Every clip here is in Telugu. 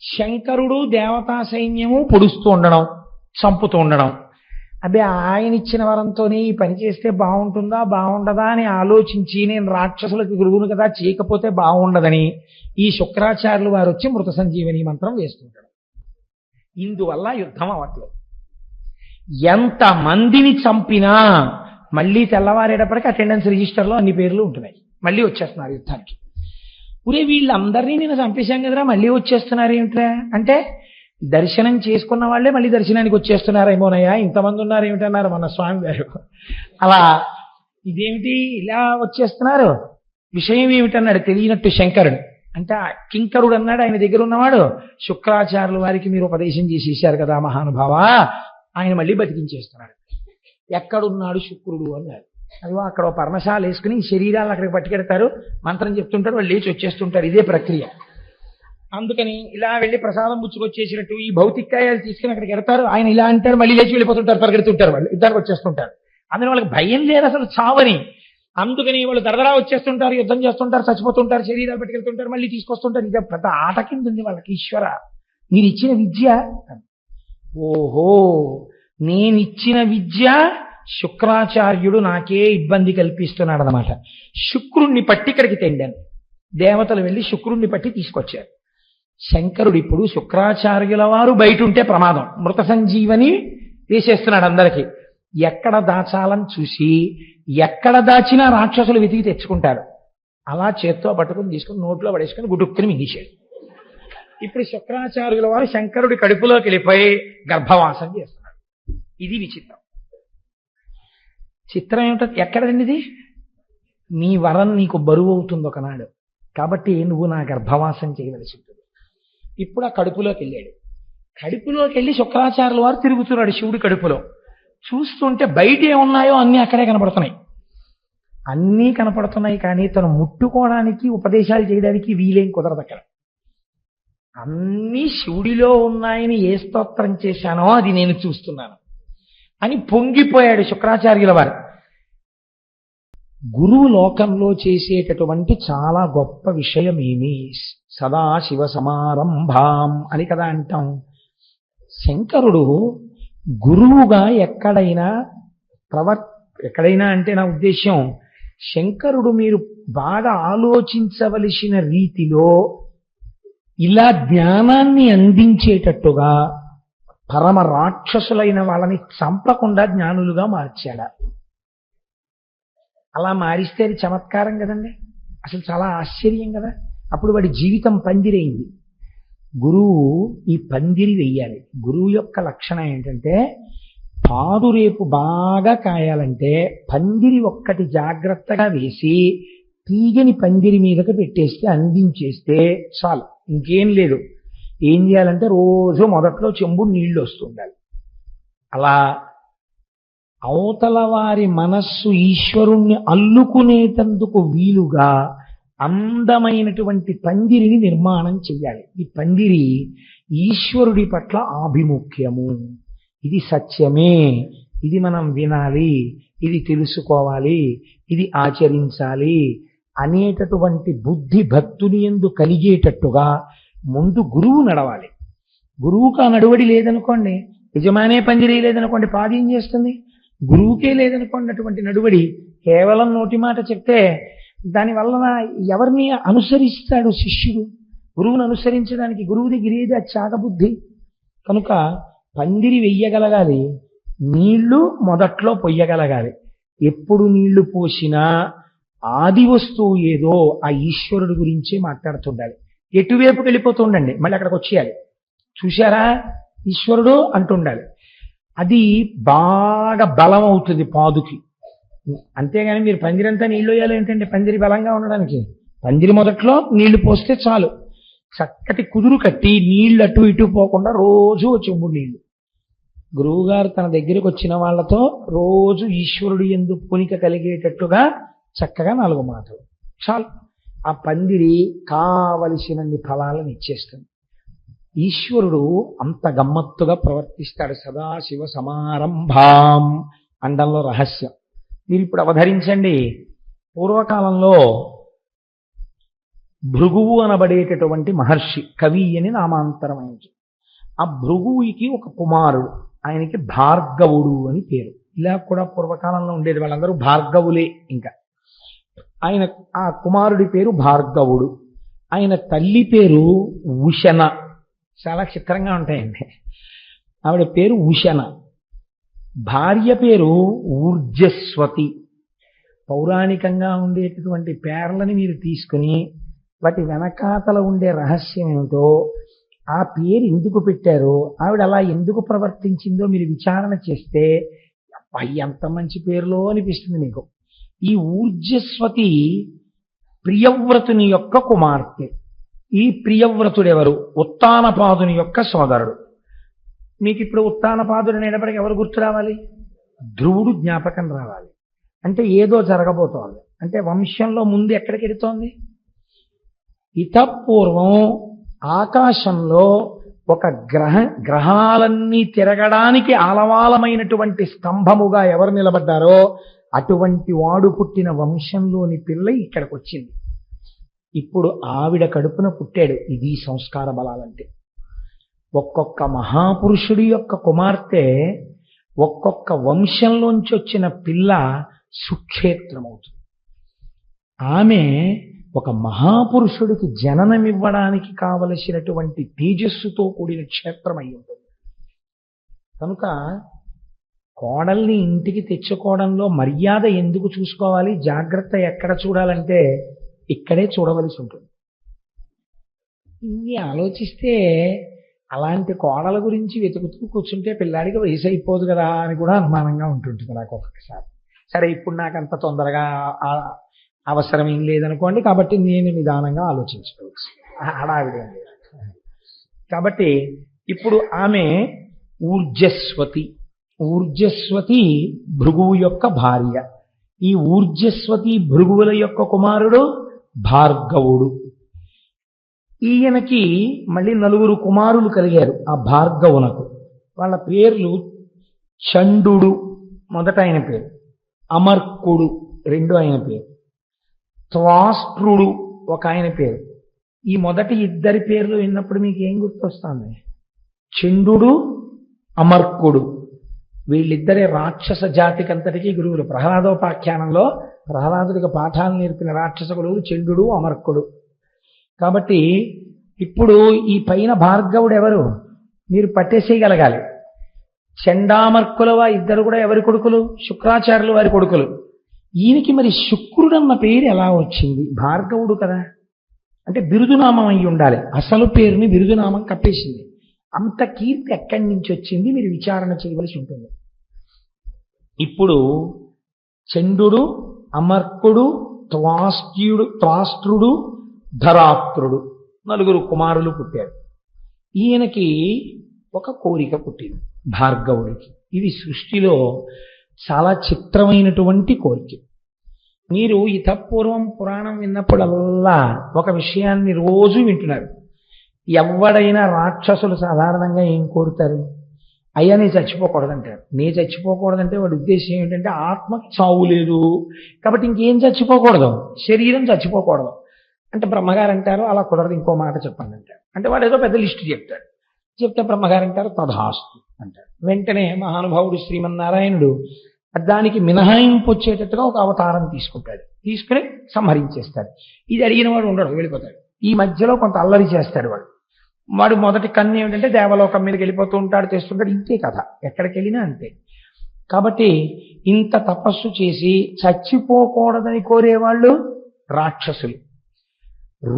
శంకరుడు దేవతా సైన్యము పొడుస్తూ ఉండడం, చంపుతూ ఉండడం. అదే ఆయన ఇచ్చిన వరంతోనే ఈ పని చేస్తే బాగుంటుందా బాగుండదా అని ఆలోచించి నేను రాక్షసులకు గురువును కదా చేయకపోతే బాగుండదని ఈ శుక్రాచార్యులు వారు వచ్చి మృత సంజీవని మంత్రం వేస్తుంటాడు. ఇందువల్ల యుద్ధం అవట్లేదు. ఎంత మందిని చంపినా మళ్ళీ తెల్లవారేటప్పటికి అటెండెన్స్ రిజిస్టర్లో అన్ని పేర్లు ఉంటున్నాయి, మళ్ళీ వచ్చేస్తున్నారు యుద్ధానికి. ఊరే వీళ్ళందరినీ నేను చంపేశాం కదరా మళ్ళీ వచ్చేస్తున్నారు ఏమిట్రా అంటే, దర్శనం చేసుకున్న వాళ్ళే మళ్ళీ దర్శనానికి వచ్చేస్తున్నారేమోనయ్యా, ఇంతమంది ఉన్నారు ఏమిటన్నారు మన స్వామి గారు. అలా ఇదేమిటి ఇలా వచ్చేస్తున్నారు, విషయం ఏమిటన్నాడు తెలియనట్టు శంకరుడు. అంటే కింకరుడు అన్నాడు ఆయన దగ్గర ఉన్నవాడు, శుక్రాచార్యుల వారికి మీరు ఉపదేశం చేసేసారు కదా మహానుభావ, ఆయన మళ్ళీ బతికించేస్తున్నాడు. ఎక్కడున్నాడు శుక్రుడు అన్నాడు. అదిగో అక్కడ పర్ణశాల వేసుకుని శరీరాలను అక్కడికి పట్టుకెడతారు, మంత్రం చెప్తుంటారు, వాళ్ళు లేచి వచ్చేస్తుంటారు. ఇదే ప్రక్రియ. అందుకని ఇలా వెళ్ళి ప్రసాదం పుచ్చుకొచ్చేసినట్టు ఈ భౌతికాయాలు తీసుకుని అక్కడికి ఎడతారు. ఆయన ఇలా అంటారు, మళ్ళీ లేచి వెళ్ళిపోతుంటారు, పరిగెడుతుంటారు, వాళ్ళు యుద్ధానికి వచ్చేస్తుంటారు. అందుకని వాళ్ళకి భయం లేదు అసలు చావని. అందుకని వాళ్ళు దరదరా వచ్చేస్తుంటారు, యుద్ధం చేస్తుంటారు, చచ్చిపోతుంటారు, శరీరాలు పట్టుకెళ్తుంటారు, మళ్ళీ తీసుకొస్తుంటారు. ఇదే పెద్ద ఆట కింద ఉంది వాళ్ళకి. ఈశ్వర మీరు ఇచ్చిన విద్య, ఓహో నేనిచ్చిన విద్య శుక్రాచార్యుడు నాకే ఇబ్బంది కల్పిస్తున్నాడు అన్నమాట. శుక్రుణ్ణి పట్టి ఇక్కడికి తెండాను, దేవతలు వెళ్ళి శుక్రుణ్ణి పట్టి తీసుకొచ్చారు. శంకరుడు ఇప్పుడు శుక్రాచార్యుల వారు బయట ఉంటే ప్రమాదం, మృత సంజీవని వేసేస్తున్నాడు అందరికీ. ఎక్కడ దాచాలని చూసి ఎక్కడ దాచినా రాక్షసులు వెతికి తెచ్చుకుంటారు. అలా చేత్తో పట్టుకుని తీసుకుని నోట్లో పడేసుకుని గుడుక్కుని మింగేశాడు. ఇప్పుడు శుక్రాచార్యుల వారు శంకరుడి కడుపులోకి వెళ్ళిపోయి గర్భవాసం చేస్తున్నాడు. ఇది విచిత్రం. చిత్రం ఏమిటో ఎక్కడండి ఇది? నీ వరం నీకు బరువు అవుతుంది ఒకనాడు, కాబట్టి నువ్వు నా గర్భవాసం చేయవలసి ఉంటుంది. ఇప్పుడు ఆ కడుపులోకి వెళ్ళాడు. కడుపులోకి వెళ్ళి శుక్రాచార్యుల వారు తిరుగుతున్నాడు శివుడి కడుపులో. చూస్తుంటే బయట ఏమున్నాయో అన్నీ అక్కడే కనపడుతున్నాయి. అన్నీ కనపడుతున్నాయి కానీ తను ముట్టుకోవడానికి ఉపదేశాలు చేయడానికి వీలేం కుదరదు అక్కడ. అన్నీ శివుడిలో ఉన్నాయని ఏ స్తోత్రం చేశానో అది నేను చూస్తున్నాను అని పొంగిపోయాడు శుక్రాచార్యుల వారు. గురువు లోకంలో చేసేటటువంటి చాలా గొప్ప విషయం ఏమి, సదాశివ సమారంభాం అని కదా అంటాం. శంకరుడు గురువుగా ఎక్కడైనా అంటే నా ఉద్దేశం, శంకరుడు మీరు బాగా ఆలోచించవలసిన రీతిలో ఇలా జ్ఞానాన్ని అందించేటట్టుగా పరమ రాక్షసులైన వాళ్ళని చంపకుండా జ్ఞానులుగా మార్చాడా? అలా మారిస్తే అది చమత్కారం కదండి, అసలు చాలా ఆశ్చర్యం కదా. అప్పుడు వాడి జీవితం పందిరైంది. గురువు ఈ పందిరి వెయ్యాలి. గురువు యొక్క లక్షణం ఏంటంటే, పాదురేపు బాగా కాయాలంటే పందిరి ఒక్కటి జాగ్రత్తగా వేసి తీగని పందిరి మీదకి పెట్టేస్తే అందించేస్తే చాలు, ఇంకేం లేదు. ఏం చేయాలంటే రోజు మొదట్లో చెంబుడు నీళ్లు వస్తుండాలి. అలా అవతల వారి మనస్సు ఈశ్వరుణ్ణి అల్లుకునేటందుకు వీలుగా అందమైనటువంటి పందిరిని నిర్మాణం చెయ్యాలి. ఈ పందిరి ఈశ్వరుడి పట్ల ఆభిముఖ్యము, ఇది సత్యమే, ఇది మనం వినాలి, ఇది తెలుసుకోవాలి, ఇది ఆచరించాలి అనేటటువంటి బుద్ధి భక్తుని యందు కలిగేటట్టుగా ముందు గురువు నడవాలి. గురువుకు ఆ నడువడి లేదనుకోండి, యజమానే పందిరి లేదనుకోండి, పాది ఏం చేస్తుంది? గురువుకే లేదనుకోండి అటువంటి నడువడి. కేవలం నోటి మాట చెప్తే దానివల్ల ఎవరిని అనుసరిస్తాడు శిష్యుడు? గురువును అనుసరించడానికి గురువు దగ్గర ఏది చాగబుద్ధి. కనుక పందిరి వెయ్యగలగాలి, నీళ్లు మొదట్లో పొయ్యగలగాలి. ఎప్పుడు నీళ్లు పోసినా ఆది వస్తువు ఏదో ఆ ఈశ్వరుడు గురించే మాట్లాడుతుండాలి. ఎటువైపుకి వెళ్ళిపోతుండండి, మళ్ళీ అక్కడికి వచ్చేయాలి. చూశారా ఈశ్వరుడు అంటుండాలి. అది బాగా బలం అవుతుంది పాదుకి. అంతేగాని మీరు పందిరంతా నీళ్ళు వేయాలి ఏంటంటే పందిరి బలంగా ఉండడానికి. పందిరి మొదట్లో నీళ్లు పోస్తే చాలు, చక్కటి కుదురు కట్టి నీళ్లు అటు ఇటు పోకుండా రోజు చెంబుడు నీళ్లు. గురువుగారు తన దగ్గరికి వచ్చిన వాళ్ళతో రోజు ఈశ్వరుడు యందు పునిక కలిగేటట్టుగా చక్కగా 4 మాటలు చాలు. ఆ పందిరి కావలసినన్ని ఫలాలను ఇచ్చేస్తుంది. ఈశ్వరుడు అంత గమ్మత్తుగా ప్రవర్తిస్తాడు. సదాశివ సమారంభాం అండంలో రహస్యం. మీరు ఇప్పుడు అవధరించండి. పూర్వకాలంలో భృగువు అనబడేటటువంటి మహర్షి, కవి అని నామాంతరమైంది. ఆ భృగువుకి ఒక కుమారుడు, ఆయనకి భార్గవుడు అని పేరు. ఇలా కూడా పూర్వకాలంలో ఉండేది, వాళ్ళందరూ భార్గవులే. ఇంకా ఆయన ఆ కుమారుడి పేరు భార్గవుడు. ఆయన తల్లి పేరు ఉషన. చాలా చిత్రంగా ఉంటాయండి. ఆవిడ పేరు ఉషన. భార్య పేరు ఊర్జస్వతి. పౌరాణికంగా ఉండేటటువంటి పేర్లని మీరు తీసుకుని వాటి వెనకాతల ఉండే రహస్యం ఏమిటో, ఆ పేరు ఎందుకు పెట్టారో, ఆవిడ అలా ఎందుకు ప్రవర్తించిందో మీరు విచారణ చేస్తే అబ్బాయి ఎంత మంచి పేరులో అనిపిస్తుంది మీకు. ఈ ఊర్జస్వతి ప్రియవ్రతుని యొక్క కుమార్తె. ఈ ప్రియవ్రతుడెవరు? ఉత్తానపాదుని యొక్క సోదరుడు. మీకు ఇప్పుడు ఉత్తానపాదుడు అనేటప్పటికి ఎవరు గుర్తు రావాలి? ధ్రువుడు జ్ఞాపకం రావాలి. అంటే ఏదో జరగబోతోంది. అంటే వంశంలో ముందు ఎక్కడికి వెళుతోంది? ఇతపూర్వం ఆకాశంలో ఒక గ్రహాలన్నీ తిరగడానికి ఆలవాలమైనటువంటి స్తంభముగా ఎవరు నిలబడ్డారో అటువంటి వాడు పుట్టిన వంశంలోని పిల్ల ఇక్కడికి వచ్చింది. ఇప్పుడు ఆవిడ కడుపున పుట్టాడు. ఇది సంస్కార బలాలంటే. ఒక్కొక్క మహాపురుషుడి యొక్క కుమార్తె, ఒక్కొక్క వంశంలోంచి వచ్చిన పిల్ల సుక్షేత్రమవుతుంది. ఆమె ఒక మహాపురుషుడికి జననమివ్వడానికి కావలసినటువంటి తేజస్సుతో కూడిన క్షేత్రం అయి ఉంటుంది. కనుక కోడల్ని ఇంటికి తెచ్చుకోవడంలో మర్యాద ఎందుకు చూసుకోవాలి, జాగ్రత్త ఎక్కడ చూడాలంటే ఇక్కడే చూడవలసి ఉంటుంది. ఇన్ని ఆలోచిస్తే అలాంటి కోడల గురించి వెతుకుతూ కూర్చుంటే పిల్లాడికి వయసు అయిపోదు కదా అని కూడా అనుమానంగా ఉంటుంటుంది నాకు ఒక్కొక్కసారి. సరే, ఇప్పుడు నాకు అంత తొందరగా అవసరం ఏం లేదనుకోండి, కాబట్టి నేను నిదానంగా ఆలోచించుకోవచ్చు, హడావిడి. కాబట్టి ఇప్పుడు ఆమె ఊర్జస్వతి. ఊర్జస్వతి భృగువు యొక్క భార్య. ఈ ఊర్జస్వతి భృగువుల యొక్క కుమారుడు భార్గవుడు. ఈయనకి మళ్ళీ 4 కుమారులు కలిగారు ఆ భార్గవునకు. వాళ్ళ పేర్లు చండు మొదట ఆయన పేరు, అమర్కుడు రెండో ఆయన పేరు, త్వాష్ట్రుడు ఒక ఆయన పేరు. ఈ మొదటి ఇద్దరి పేర్లు విన్నప్పుడు మీకు ఏం గుర్తొస్తుంది? చండు, అమర్కుడు. వీళ్ళిద్దరే రాక్షస జాతికంతటికీ గురువులు. ప్రహ్లాదోపాఖ్యానంలో ప్రహ్లాదుడికి పాఠాలు నేర్పిన రాక్షస గురువులు చండు, అమర్కుడు. కాబట్టి ఇప్పుడు ఈ పైన భార్గవుడు ఎవరు మీరు పట్టేసేయగలగాలి. చండామర్కుల ఇద్దరు కూడా ఎవరి కొడుకులు? శుక్రాచార్యులు వారి కొడుకులు. ఈయనకి మరి శుక్రుడన్న పేరు ఎలా వచ్చింది? భార్గవుడు కదా, అంటే బిరుదునామం అయి ఉండాలి. అసలు పేరుని బిరుదునామం కప్పేసింది. అంత కీర్తి ఎక్కడి నుంచి వచ్చింది మీరు విచారణ చేయవలసి ఉంటుంది. ఇప్పుడు చండు, అమర్కుడు, త్వాష్ట్రుడు, ధరాత్రుడు 4 కుమారులు పుట్టారు. ఈయనకి ఒక కోరిక పుట్టింది భార్గవుడికి. ఇది సృష్టిలో చాలా చిత్రమైనటువంటి కోరిక. మీరు ఇతపూర్వం పురాణం విన్నప్పుడల్లా ఒక విషయాన్ని రోజు వింటున్నారు. ఎవడైనా రాక్షసులు సాధారణంగా ఏం కోరుతారు? అయ్యా నీ చచ్చిపోకూడదంటారు. నీ చచ్చిపోకూడదంటే వాడి ఉద్దేశం ఏమిటంటే ఆత్మకి చావు లేదు కాబట్టి ఇంకేం చచ్చిపోకూడదు, శరీరం చచ్చిపోకూడదు అంటే బ్రహ్మగారు అంటారు అలా కుదరదు, ఇంకో మాట చెప్పండి అంటారు. అంటే వాడు ఏదో పెద్ద లిస్టు చెప్తాడు. చెప్తే బ్రహ్మగారు అంటారు తథాస్తు అంటారు. వెంటనే మహానుభావుడు శ్రీమన్నారాయణుడు దానికి మినహాయింపు వచ్చేటట్టుగా ఒక అవతారం తీసుకుంటాడు. తీసుకుని సంహరించేస్తాడు. ఇది అడిగిన వాడు ఉండడు, వెళ్ళిపోతాడు. ఈ మధ్యలో కొంత అల్లరి చేస్తాడు వాడు. వాడు మొదటి కన్ను ఏమిటంటే దేవలోకం మీదకి వెళ్ళిపోతూ ఉంటాడు, చేస్తుంటాడు. ఇంతే కథ, ఎక్కడికి వెళ్ళినా అంతే. కాబట్టి ఇంత తపస్సు చేసి చచ్చిపోకూడదని కోరేవాళ్ళు రాక్షసులు.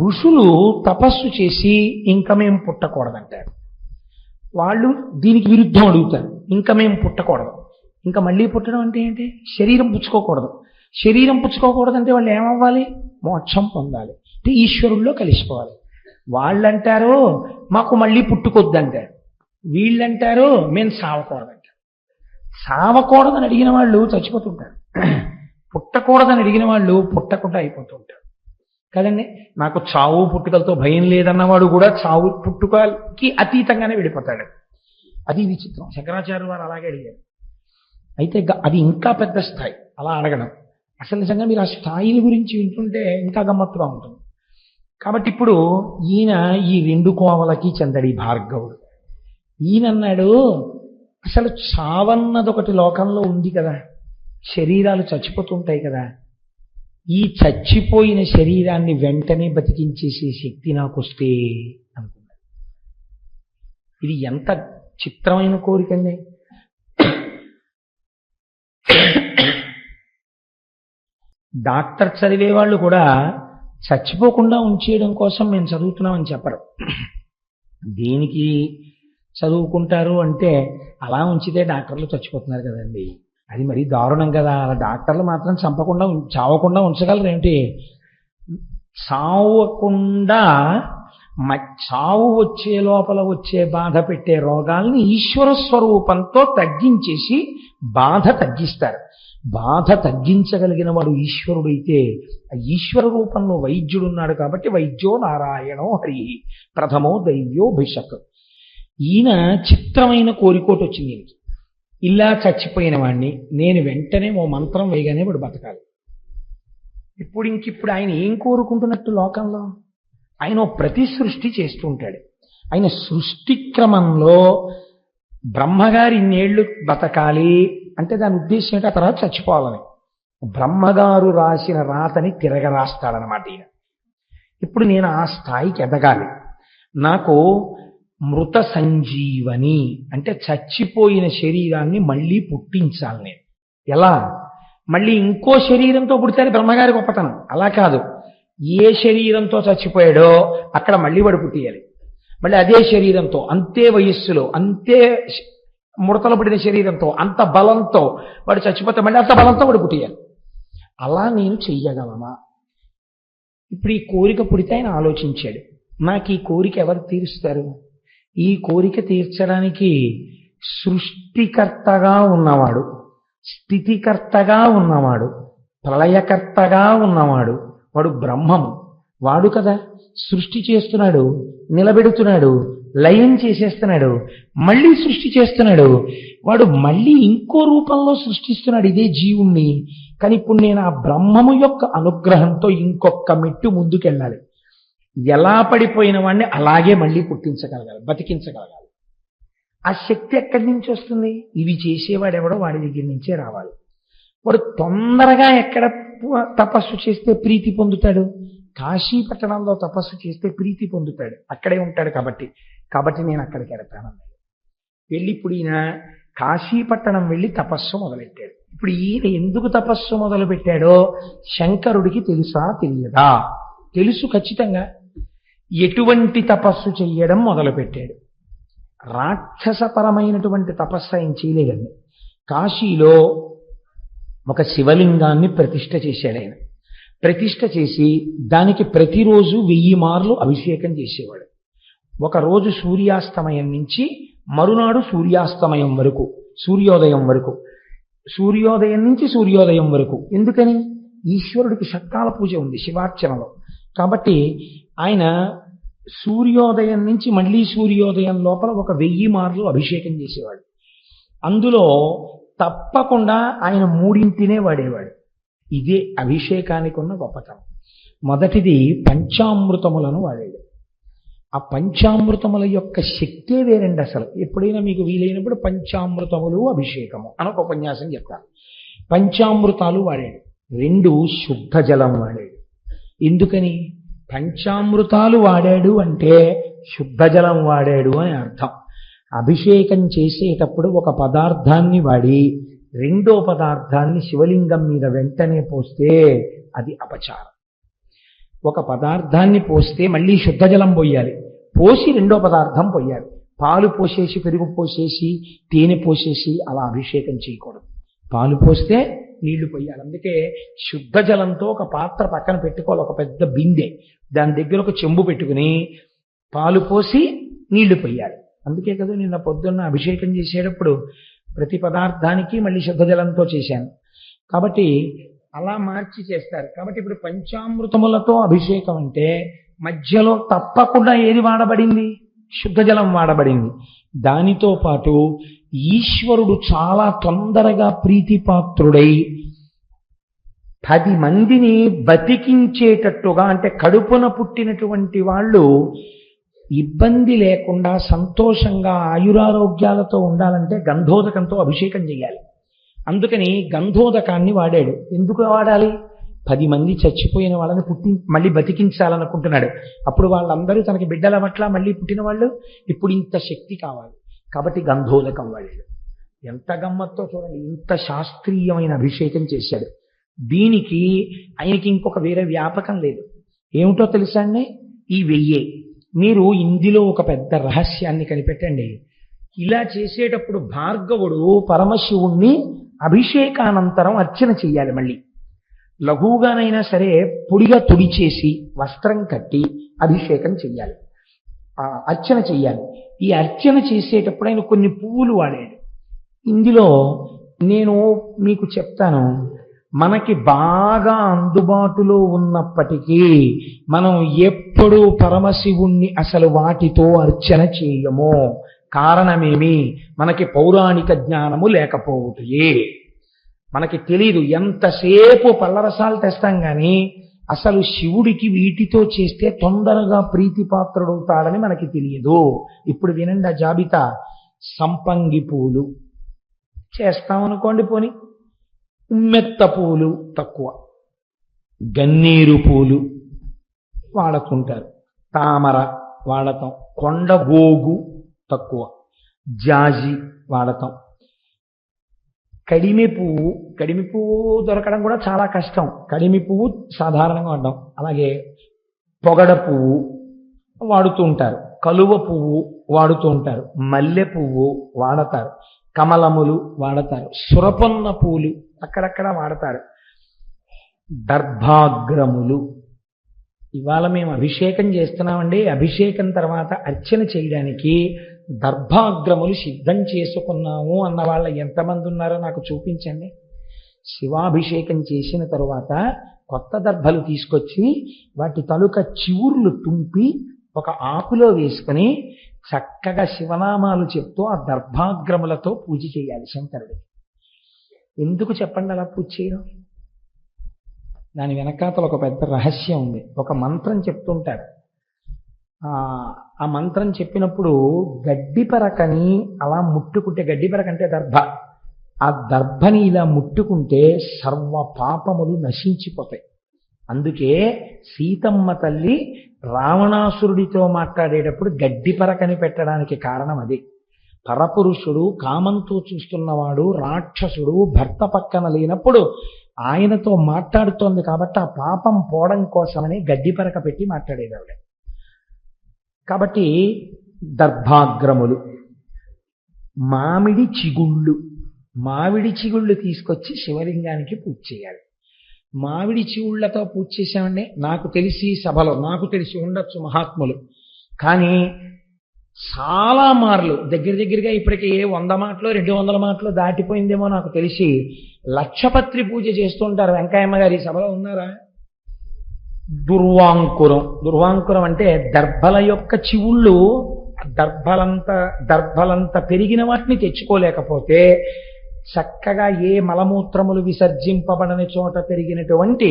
ఋషులు తపస్సు చేసి ఇంకా మేము పుట్టకూడదంటారు. వాళ్ళు దీనికి విరుద్ధం అడుగుతారు, ఇంకా మేము పుట్టకూడదు. ఇంకా మళ్ళీ పుట్టడం అంటే ఏంటి? శరీరం పుచ్చుకోకూడదు. శరీరం పుచ్చుకోకూడదంటే వాళ్ళు ఏమవ్వాలి? మోక్షం పొందాలి, అంటే ఈశ్వరుల్లో కలిసిపోవాలి. వాళ్ళంటారు మాకు మళ్ళీ పుట్టుకొద్దంటారు. వీళ్ళంటారు మేము సావకూడదంటారు. సావకూడదని అడిగిన వాళ్ళు చచ్చిపోతుంటారు, పుట్టకూడదని అడిగిన వాళ్ళు పుట్టకుండా అయిపోతూ ఉంటారు కదండి. నాకు చావు పుట్టుకలతో భయం లేదన్నవాడు కూడా చావు పుట్టుకకి అతీతంగానే వెళ్ళిపోతాడు. అది విచిత్రం. శంకరాచార్య వారు అలాగే అడిగారు. అయితే అది ఇంకా పెద్ద స్థాయి అలా అడగడం. అసలు నిజంగా మీరు ఆ స్థాయిల గురించి వింటుంటే ఇంకా గమ్మత్తుగా ఉంటుంది. కాబట్టి ఇప్పుడు ఈయన ఈ రెండు కోవలకి చెందడి భార్గవుడు. ఈయనన్నాడు, అసలు చావన్నది ఒకటి లోకంలో ఉంది కదా, శరీరాలు చచ్చిపోతుంటాయి కదా, ఈ చచ్చిపోయిన శరీరాన్ని వెంటనే బతికించేసే శక్తి నాకు వస్తే అనుకున్నాడు. ఇది ఎంత చిత్రమైన కోరికండి. డాక్టర్ చదివే వాళ్ళు కూడా చచ్చిపోకుండా ఉంచేయడం కోసం మేము చదువుతున్నామని చెప్పరు. దేనికి చదువుకుంటారు అంటే, అలా ఉంచితే డాక్టర్లు చచ్చిపోతున్నారు కదండి, అది మరీ దారుణం కదా, అలా డాక్టర్లు మాత్రం చంపకుండా చావకుండా ఉంచగలరు ఏమిటి? చావకుండా చావు వచ్చే లోపల వచ్చే బాధ పెట్టే రోగాల్ని ఈశ్వర స్వరూపంతో తగ్గించేసి బాధ తగ్గిస్తారు. బాధ తగ్గించగలిగిన వాడు ఈశ్వరుడైతే, ఆ ఈశ్వర రూపంలో వైద్యుడున్నాడు కాబట్టి వైద్యో నారాయణో హరి ప్రథమో దైవ్యో భిషక్. ఈయన చిత్రమైన కోరికోటి వచ్చింది ఈయనకి. ఇలా చచ్చిపోయిన వాడిని నేను వెంటనే ఓ మంత్రం వేయగానే వాడు బతకాలి. ఇప్పుడు ఆయన ఏం కోరుకుంటున్నట్టు లోకంలో? ఆయన ప్రతి సృష్టి చేస్తూ ఉంటాడు. ఆయన సృష్టి క్రమంలో బ్రహ్మగారి ఇన్నేళ్లు బతకాలి అంటే దాని ఉద్దేశం ఏంటి? ఆ తర్వాత చచ్చిపోవాలని. బ్రహ్మగారు రాసిన రాతని తిరగరాస్తాడనమాట ఈయన. ఇప్పుడు నేను ఆ స్థాయికి ఎదగాలి. నాకు మృత సంజీవని అంటే చచ్చిపోయిన శరీరాన్ని మళ్ళీ పుట్టించాలి నేను. ఎలా? మళ్ళీ ఇంకో శరీరంతో పుడితే బ్రహ్మగారి గొప్పతనం. అలా కాదు, ఏ శరీరంతో చచ్చిపోయాడో అక్కడ మళ్ళీ వాడు పుట్టియాలి. మళ్ళీ అదే శరీరంతో, అంతే వయస్సులో, అంతే ముడతలు పడిన శరీరంతో, అంత బలంతో వాడు చచ్చిపోతే మళ్ళీ అంత బలంతో వాడు పుట్టియాలి. అలా నేను చెయ్యగలమా? ఇప్పుడు ఈ కోరిక పుడితే ఆయన ఆలోచించాడు, నాకు ఈ కోరిక ఎవరు తీరుస్తారు? ఈ కోరిక తీర్చడానికి సృష్టికర్తగా ఉన్నవాడు, స్థితికర్తగా ఉన్నవాడు, ప్రళయకర్తగా ఉన్నవాడు వాడు బ్రహ్మము. వాడు కదా సృష్టి చేస్తున్నాడు, నిలబెడుతున్నాడు, లయం చేసేస్తున్నాడు, మళ్ళీ సృష్టి చేస్తున్నాడు. వాడు మళ్ళీ ఇంకో రూపంలో సృష్టిస్తున్నాడు ఇదే జీవుణ్ణి. కానీ ఇప్పుడు నేను ఆ బ్రహ్మము యొక్క అనుగ్రహంతో ఇంకొక మెట్టు ముందుకెళ్ళాలి. ఎలా పడిపోయిన వాడిని అలాగే మళ్ళీ పుట్టించగలగాలి, బతికించగలగాలి. ఆ శక్తి ఎక్కడి నుంచి వస్తుంది? ఇవి చేసేవాడెవడో వాడి దగ్గర నుంచే రావాలి. వాడు తొందరగా ఎక్కడ తపస్సు చేస్తే ప్రీతి పొందుతాడు? కాశీ పట్టణంలో తపస్సు చేస్తే ప్రీతి పొందుతాడు, అక్కడే ఉంటాడు కాబట్టి నేను అక్కడికి వెళ్తానన్నాడు. వెళ్ళి ఇప్పుడు ఈయన కాశీపట్టణం వెళ్ళి తపస్సు మొదలెట్టాడు. ఇప్పుడు ఈయన ఎందుకు తపస్సు మొదలు పెట్టాడో శంకరుడికి తెలుసా తెలియదా? తెలుసు ఖచ్చితంగా. ఎటువంటి తపస్సు చెయ్యడం మొదలుపెట్టాడు? రాక్షసపరమైనటువంటి తపస్సు ఆయన చేయలేదండి. కాశీలో ఒక శివలింగాన్ని ప్రతిష్ఠ చేశాడు ఆయన. ప్రతిష్ఠ చేసి దానికి ప్రతిరోజు 1000 మార్లు అభిషేకం చేసేవాడు. ఒకరోజు సూర్యాస్తమయం నుంచి మరునాడు సూర్యాస్తమయం వరకు, సూర్యోదయం వరకు, సూర్యోదయం నుంచి సూర్యోదయం వరకు. ఎందుకని? ఈశ్వరుడికి షట్కాల పూజ ఉంది శివార్చనలో. కాబట్టి ఆయన సూర్యోదయం నుంచి మళ్ళీ సూర్యోదయం లోపల ఒక 1000 మార్లు అభిషేకం చేసేవాడు. అందులో తప్పకుండా ఆయన 3 వాడేవాడు. ఇదే అభిషేకానికి ఉన్న గొప్పతనం. మొదటిది పంచామృతములను వాడాడు. ఆ పంచామృతముల యొక్క శక్తే వేరండి అసలు. ఎప్పుడైనా మీకు వీలైనప్పుడు పంచామృతములు అభిషేకము అని ఒక ఉపన్యాసం చెప్తాను. పంచామృతాలు వాడాడు. 2 శుద్ధ జలం వాడాడు. ఎందుకని? పంచామృతాలు వాడాడు అంటే శుద్ధ జలం వాడాడు అని అర్థం. అభిషేకం చేసేటప్పుడు ఒక పదార్థాన్ని వాడి రెండో పదార్థాన్ని శివలింగం మీద వెంటనే పోస్తే అది అపచారం. ఒక పదార్థాన్ని పోస్తే మళ్ళీ శుద్ధ జలం పోయాలి, పోసి రెండో పదార్థం పోయాలి. పాలు పోసేసి, పెరుగు పోసేసి, తేనె పోసేసి అలా అభిషేకం చేయకూడదు. పాలు పోస్తే నీళ్లు పోయాలి. అందుకే శుద్ధ జలంతో ఒక పాత్ర పక్కన పెట్టుకోవాలి, ఒక పెద్ద బిందె, దాని దగ్గర ఒక చెంబు పెట్టుకుని పాలు పోసి నీళ్లు పోయాలి. అందుకే కదా నిన్న పొద్దున్న అభిషేకం చేసేటప్పుడు ప్రతి పదార్థానికి మళ్ళీ శుద్ధ జలంతో చేశాను. కాబట్టి అలా మార్చి చేస్తారు. కాబట్టి ఇప్పుడు పంచామృతములతో అభిషేకం అంటే మధ్యలో తప్పకుండా ఏది వాడబడింది? శుద్ధ జలం వాడబడింది. దానితో పాటు ఈశ్వరుడు చాలా తొందరగా ప్రీతిపాత్రుడై 10 మందిని బతికించేటట్టుగా, అంటే కడుపున పుట్టినటువంటి వాళ్ళు ఇబ్బంది లేకుండా సంతోషంగా ఆయురారోగ్యాలతో ఉండాలంటే గంధోదకంతో అభిషేకం చేయాలి. అందుకని గంధోదకాన్ని వాడాడు. ఎందుకు వాడాలి? 10 మంది చచ్చిపోయిన వాళ్ళని మళ్ళీ బతికించాలనుకుంటున్నాడు. అప్పుడు వాళ్ళందరూ తనకి బిడ్డల పట్ల మళ్ళీ పుట్టిన వాళ్ళు, ఇప్పుడు ఇంత శక్తి కావాలి కాబట్టి గంధోదకం వాడాడు. ఎంత గమ్మత్తో చూడండి, ఇంత శాస్త్రీయమైన అభిషేకం చేశాడు. దీనికి ఆయనకి ఇంకొక వేరే వ్యాపకం లేదు. ఏమిటో తెలుసా అండి? ఈ 1000. మీరు ఇందులో ఒక పెద్ద రహస్యాన్ని కనిపెట్టండి. ఇలా చేసేటప్పుడు భార్గవుడు పరమశివుణ్ణి అభిషేకానంతరం అర్చన చెయ్యాలి. మళ్ళీ లఘువుగానైనా సరే పొడిగా తుడిచేసి వస్త్రం కట్టి అభిషేకం చెయ్యాలి, అర్చన చెయ్యాలి. ఈ అర్చన చేసేటప్పుడు ఆయన కొన్ని పువ్వులు వాడాడు. ఇందులో నేను మీకు చెప్తాను, మనకి బాగా అందుబాటులో ఉన్నప్పటికీ మనం ఎప్పుడూ పరమశివుణ్ణి అసలు వాటితో అర్చన చేయము. కారణమేమి? మనకి పౌరాణిక జ్ఞానము లేకపోవటయే. మనకి తెలీదు. ఎంతసేపు పళ్ళరసాలు తెస్తాం కానీ అసలు శివుడికి వీటితో చేస్తే తొందరగా ప్రీతిపాత్రుడవుతాడని మనకి తెలియదు. ఇప్పుడు వినండి ఆ జాబితా. సంపంగి పూలు చేస్తామనుకోండి, పోని ఉమ్మెత్త పూలు తక్కువ, గన్నేరు పూలు వాడుతుంటారు, తామర వాడతాం, కొండగోగు తక్కువ, జాజి వాడతాం, కడిమి పువ్వు దొరకడం కూడా చాలా కష్టం. కడిమి పువ్వు సాధారణంగా వాడడం. అలాగే పొగడ పువ్వు వాడుతూ ఉంటారు, కలువ పువ్వు వాడుతూ ఉంటారు, మల్లె పువ్వు వాడతారు, కమలములు వాడతారు, సురపొన్న పూలు అక్కడక్కడ వాడతారు, దర్భాగ్రములు. ఇవాళ మేము అభిషేకం చేస్తున్నామండి. అభిషేకం తర్వాత అర్చన చేయడానికి దర్భాగ్రములు సిద్ధం చేసుకున్నాము అన్న వాళ్ళ ఎంతమంది ఉన్నారో నాకు చూపించండి. శివాభిషేకం చేసిన తరువాత కొత్త దర్భలు తీసుకొచ్చి వాటి తలుక చివుర్లు తుంపి ఒక ఆకులో వేసుకుని చక్కగా శివనామాలు చెప్తూ ఆ దర్భాగ్రములతో పూజ చేయాలి శంకరుడికి. ఎందుకు చెప్పండి అలా పూజ చేయడం? దాని వెనకాతల ఒక పెద్ద రహస్యం ఉంది. ఒక మంత్రం చెప్తుంటారు. ఆ మంత్రం చెప్పినప్పుడు గడ్డిపరకని అలా ముట్టుకుంటే, గడ్డిపరక అంటే దర్భ, ఆ దర్భని ఇలా ముట్టుకుంటే సర్వ పాపములు నశించిపోతాయి. అందుకే సీతమ్మ తల్లి రావణాసురుడితో మాట్లాడేటప్పుడు గడ్డిపరకని పెట్టడానికి కారణం అది. పరపురుషుడు కామంతో చూస్తున్నవాడు, రాక్షసుడు భర్త పక్కన లేనప్పుడు ఆయనతో మాట్లాడుతోంది కాబట్టి ఆ పాపం పోవడం కోసమని గడ్డిపరక పెట్టి మాట్లాడేదావిడ. కాబట్టి దర్భాగ్రములు, మామిడి చిగుళ్ళు తీసుకొచ్చి శివలింగానికి పూజ చేయాలి. మామిడి చిగుళ్లతో పూజ చేశామండి. నాకు తెలిసి సభలో, నాకు తెలిసి ఉండొచ్చు మహాత్ములు, కానీ చాలా మార్లు దగ్గరగా ఇప్పటికీ 100 మాటలు 200 మాటలు దాటిపోయిందేమో నాకు తెలిసి లక్షపత్రి పూజ చేస్తుంటారు. వెంకయ్యమ్మ గారి సభలో ఉన్నారా? దుర్వాంకురం అంటే దర్భల యొక్క చివుళ్ళు దర్భలంత పెరిగిన వాటిని తెచ్చుకోలేకపోతే చక్కగా ఏ మలమూత్రములు విసర్జింపబడని చోట పెరిగినటువంటి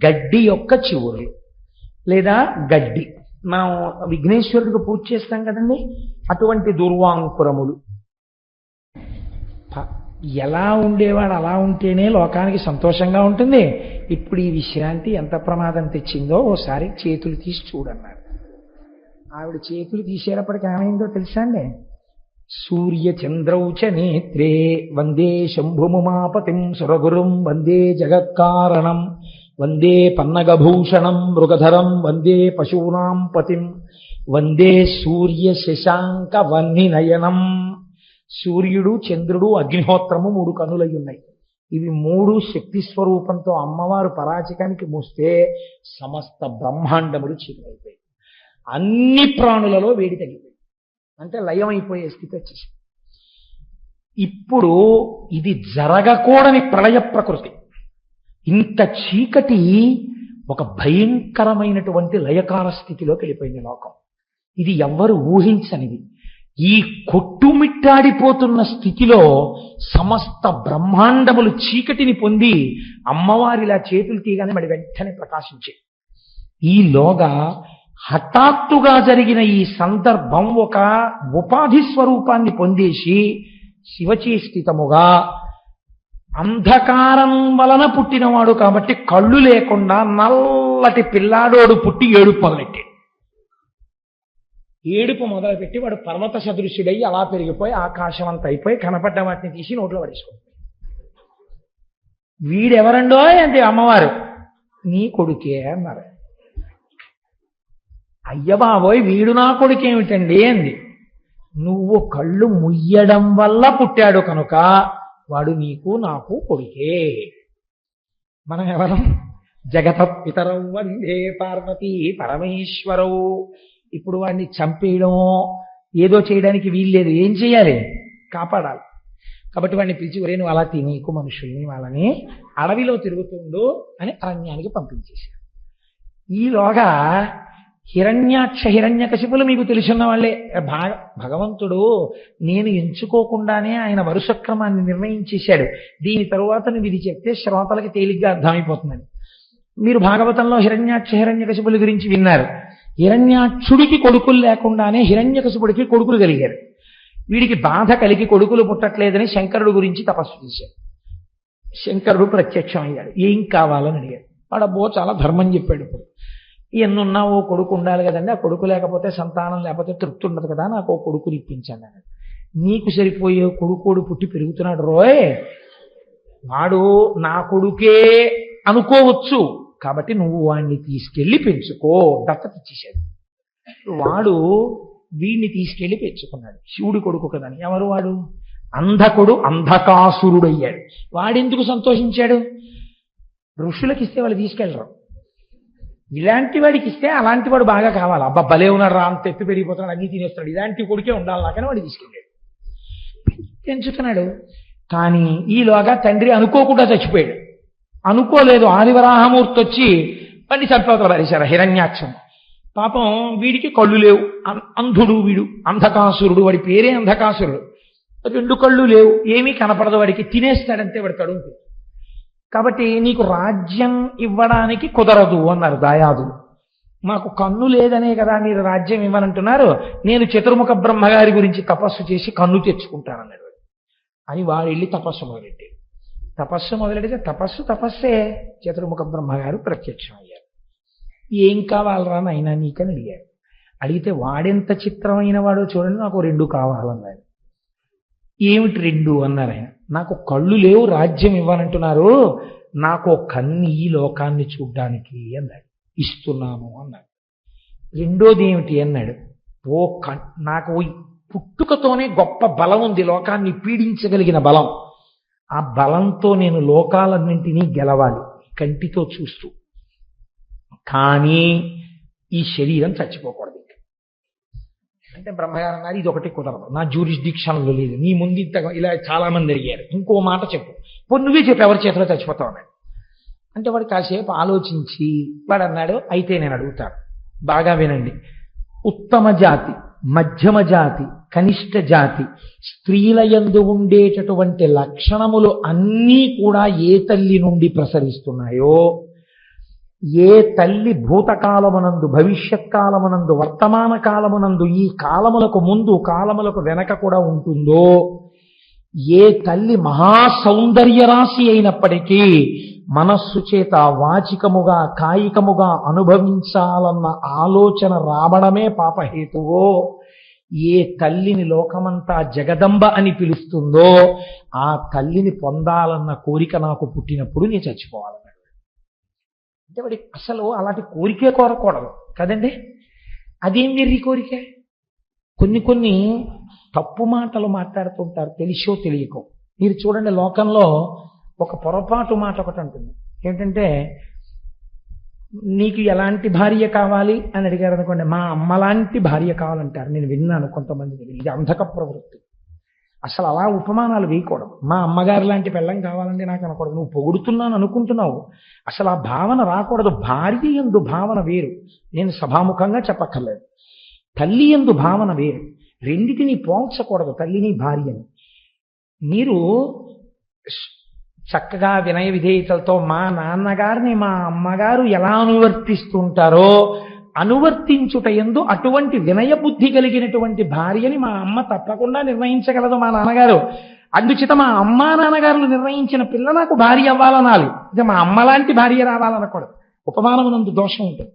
గడ్డి యొక్క చివుళ్ళు లేదా గడ్డి, మనం విఘ్నేశ్వరుడికి పూజ చేస్తాం కదండి, అటువంటి దుర్వాంకురములు. ఎలా ఉండేవాడు అలా ఉంటేనే లోకానికి సంతోషంగా ఉంటుంది. ఇప్పుడు ఈ విశ్రాంతి ఎంత ప్రమాదం తెచ్చిందో ఓసారి చేతులు తీసి చూడన్నారు. ఆవిడ చేతులు తీసేటప్పటికి ఏమైందో తెలుసా అండి? సూర్య చంద్రౌచ నేత్రే వందే శంభుముమాపతిం సురగురుం వందే జగత్కారణం వందే పన్నగభూషణం మృగధరం వందే పశూనాం పతిం వందే సూర్య శశాంక వన్ని నయనం. సూర్యుడు, చంద్రుడు, అగ్నిహోత్రము 3 కనులై ఉన్నాయి. ఇవి 3 శక్తి స్వరూపంతో అమ్మవారు పరాచికానికి మూస్తే సమస్త బ్రహ్మాండములు చీకటైపోయాయి. అన్ని ప్రాణులలో వేడి తగ్గిపోయి, అంటే లయం అయిపోయే స్థితి వచ్చేసి. ఇప్పుడు ఇది జరగకూడని ప్రళయ ప్రకృతి. ఇంత చీకటి ఒక భయంకరమైనటువంటి లయకార స్థితిలోకి వెళ్ళిపోయింది లోకం. ఇది ఎవ్వరు ఊహించనిది. ఈ కొట్టుమిట్టాడిపోతున్న స్థితిలో సమస్త బ్రహ్మాండములు చీకటిని పొంది అమ్మవారిలా చేతులు తీయగానే మరి వెంటనే ప్రకాశించే ఈలోగా హఠాత్తుగా జరిగిన ఈ సందర్భం ఒక ఉపాధి స్వరూపాన్ని పొందేసి శివచేష్టితముగా అంధకారం వలన పుట్టినవాడు కాబట్టి కళ్ళు లేకుండా నల్లటి పిల్లాడోడు పుట్టి ఏడుపు మొదలెట్టాడు. ఏడుపు మొదలుపెట్టి వాడు పర్వత సదృశ్యుడై అలా పెరిగిపోయి ఆకాశం అంత అయిపోయి కనపడ్డ వాటిని తీసి నోట్లో పడేసుకుంటాడు. వీడెవరండో అంటే అమ్మవారు నీ కొడుకే అన్నారు. అయ్య బాబోయ్ వీడు నా కొడుకేమిటండి అంది. నువ్వు కళ్ళు ముయ్యడం వల్ల పుట్టాడు కనుక వాడు నీకు నాకు కొడుకే. మనం ఎవరం? జగత పితరౌ వందే పార్వతీ పరమేశ్వరవు. ఇప్పుడు వాడిని చంపేయడమో ఏదో చేయడానికి వీల్లేదు. ఏం చేయాలి? కాపాడాలి. కాబట్టి వాడిని పిలిచి ఒరే నువ్వు అలా తినీకు మనుషుల్ని వాళ్ళని అడవిలో తిరుగుతుండు అని అరణ్యానికి పంపించేశారు. ఈలోగా హిరణ్యాక్ష హిరణ్యకశిపులు మీకు తెలుసున్న వాళ్ళే. భగవంతుడు నేను ఎంచుకోకుండానే ఆయన వరుసక్రమాన్ని నిర్ణయించేశాడు. దీని తరువాత నువ్వు ఇది చెప్తే శ్రోతలకి తేలిగ్గా అర్థమైపోతుందని. మీరు భాగవతంలో హిరణ్యాక్ష హిరణ్యకశిపుల గురించి విన్నారు. హిరణ్యాక్షుడికి కొడుకులు లేకుండానే హిరణ్యకశిపుడికి కొడుకులు కలిగారు. వీడికి బాధ కలిగి కొడుకులు పుట్టట్లేదని శంకరుడు గురించి తపస్సు చేశాడు. శంకరుడు ప్రత్యక్షమయ్యాడు. ఏం కావాలని అడిగాడు. వాడబ్బో చాలా ధర్మం చెప్పాడు. ఇప్పుడు ఎన్నున్నా ఓ కొడుకు ఉండాలి కదండి, ఆ కొడుకు లేకపోతే సంతానం లేకపోతే తృప్తి ఉండదు కదా, నాకు ఓ కొడుకుని ఇప్పించాను అన్నాడు. నీకు సరిపోయే కొడుకోడు పుట్టి పెరుగుతున్నాడు రోయ్, వాడు నా కొడుకే అనుకోవచ్చు కాబట్టి నువ్వు వాడిని తీసుకెళ్లి పెంచుకో. దత్తత ఇచ్చేశాడు. వాడు వీడిని తీసుకెళ్లి పెంచుకున్నాడు. శివుడి కొడుకు కదని. ఎవరు వాడు? అంధకుడు అంధకాసురుడయ్యాడు. వాడెందుకు సంతోషించాడు? ఋషులకి ఇస్తే వాళ్ళు తీసుకెళ్ళరు. ఇలాంటి వాడికి ఇస్తే అలాంటి వాడు బాగా కావాలి. అబ్బా భలే ఉన్నాడు రా, అంత ఎత్తు పెరిగిపోతున్నాడు, అన్నీ తినేస్తున్నాడు, ఇలాంటి కొడుకే ఉండాలి నాకని వాడు తీసుకెళ్ళాడు, పెంచుతున్నాడు. కానీ ఈలోగా తండ్రి అనుకోకుండా చచ్చిపోయాడు. అనుకోలేదు, ఆదివరాహమూర్తి వచ్చి వాడిని చంపవతల పారేశారు హిరణ్యాక్షం. పాపం వీడికి కళ్ళు లేవు, అంధుడు వీడు, అంధకాసురుడు. వాడి పేరే అంధకాసురుడు. 2 కళ్ళు లేవు, ఏమీ కనపడదు వాడికి, తినేస్తాడంతే వాడి తడుంకు. కాబట్టి నీకు రాజ్యం ఇవ్వడానికి కుదరదు అన్నారు దాయాదులు. మాకు కన్ను లేదనే కదా మీరు రాజ్యం ఇవ్వనంటున్నారు, నేను చతుర్ముఖ బ్రహ్మగారి గురించి తపస్సు చేసి కన్ను తెచ్చుకుంటానన్నాడు. అని వాడు వెళ్ళి తపస్సు మొదలెట్టాడు. తపస్సు మొదలెడితే తపస్సే. చతుర్ముఖ బ్రహ్మగారు ప్రత్యక్షం అయ్యారు. ఏం కావాలరా నాయనా నీకని అడిగారు. అడిగితే వాడెంత చిత్రమైన వాడో చూడండి, నాకు 2 కావాలన్నాడు. ఏమిటి 2 అన్నారు ఆయన. నాకు కళ్ళు లేవు, రాజ్యం ఇవ్వాలంటున్నారు, నాకు కన్ను ఈ లోకాన్ని చూడ్డానికి అన్నాడు. ఇస్తున్నాను అన్నాడు. రెండోది ఏమిటి అన్నాడు. నాకు పుట్టుకతోనే గొప్ప బలం ఉంది, లోకాన్ని పీడించగలిగిన బలం. ఆ బలంతో నేను లోకాలన్నింటినీ గెలవాలి కంటితో చూస్తూ. కానీ ఈ శరీరం చచ్చిపోకూడదు. అంటే బ్రహ్మగారు అన్నారు, ఇది ఒకటి కుదరదు, నా జ్యూరిస్డిక్షన్లో లేదు, నీ ముందు ఇలా చాలా మంది అడిగారు, ఇంకో మాట చెప్పు, నువ్వే చెప్పు ఎవరి చేతిలో చచ్చిపోతావు అన్నాడు. అంటే వాడు కాసేపు ఆలోచించి వాడు అన్నాడు, అయితే నేను అడుగుతాను, బాగా వినండి. ఉత్తమ జాతి, మధ్యమ జాతి, కనిష్ట జాతి స్త్రీల యందు ఉండేటటువంటి లక్షణములు అన్నీ కూడా ఏ తల్లి నుండి ప్రసరిస్తున్నాయో, ఏ తల్లి భూతకాలమునందు, భవిష్యత్ కాలమునందు, వర్తమాన కాలమునందు, ఈ కాలములకు ముందు కాలములకు వెనక కూడా ఉంటుందో, ఏ తల్లి మహాసౌందర్య రాశి అయినప్పటికీ మనస్సు చేత వాచికముగా కాయికముగా అనుభవించాలన్న ఆలోచన రావడమే పాపహేతువో, ఏ తల్లిని లోకమంతా జగదంబ అని పిలుస్తుందో ఆ తల్లిని పొందాలన్న కోరిక నాకు పుట్టినప్పుడు నేను చచ్చిపోవాలన్నాడు. అంటే వాడి అసలు అలాంటి కోరికే కోరకూడదు కదండి. అదేం వెర్రి కోరిక. కొన్ని తప్పు మాటలు మాట్లాడుతుంటారు తెలిసో తెలియకో. మీరు చూడండి, లోకంలో ఒక పొరపాటు మాట ఒకటి ఉంటుంది. ఏంటంటే, నీకు ఎలాంటి భార్య కావాలి అని అడిగారు అనుకోండి, మా అమ్మలాంటి భార్య కావాలంటారు. నేను విన్నాను కొంతమంది దగ్గర. ఇది అంధక ప్రవృత్తి. అసలు అలా ఉపమానాలు వేయకూడదు. మా అమ్మగారు లాంటి పెళ్ళం కావాలంటే నాకు అనకూడదు. నువ్వు పొగుడుతున్నాను అనుకుంటున్నావు, అసలు ఆ భావన రాకూడదు. భార్య యందు భావన వేరు, నేను సభాముఖంగా చెప్పక్కర్లేదు. తల్లి యందు భావన వేరు. రెండిటిని పోల్చకూడదు, తల్లిని భార్యని. మీరు చక్కగా వినయ విధేయతలతో మా నాన్నగారిని మా అమ్మగారు ఎలా అనువర్తిస్తుంటారో అనువర్తించుట యందు అటువంటి వినయ బుద్ధి కలిగినటువంటి భార్యని మా అమ్మ తప్పకుండా నిర్ణయించగలదు మా నాన్నగారు. అందుచేత మా అమ్మా నాన్నగారులు నిర్ణయించిన పిల్ల నాకు భార్య అవ్వాలనాలి. ఇది మా అమ్మ లాంటి భార్య రావాలనకూడదు. ఉపమానమునందు దోషం ఉంటుంది.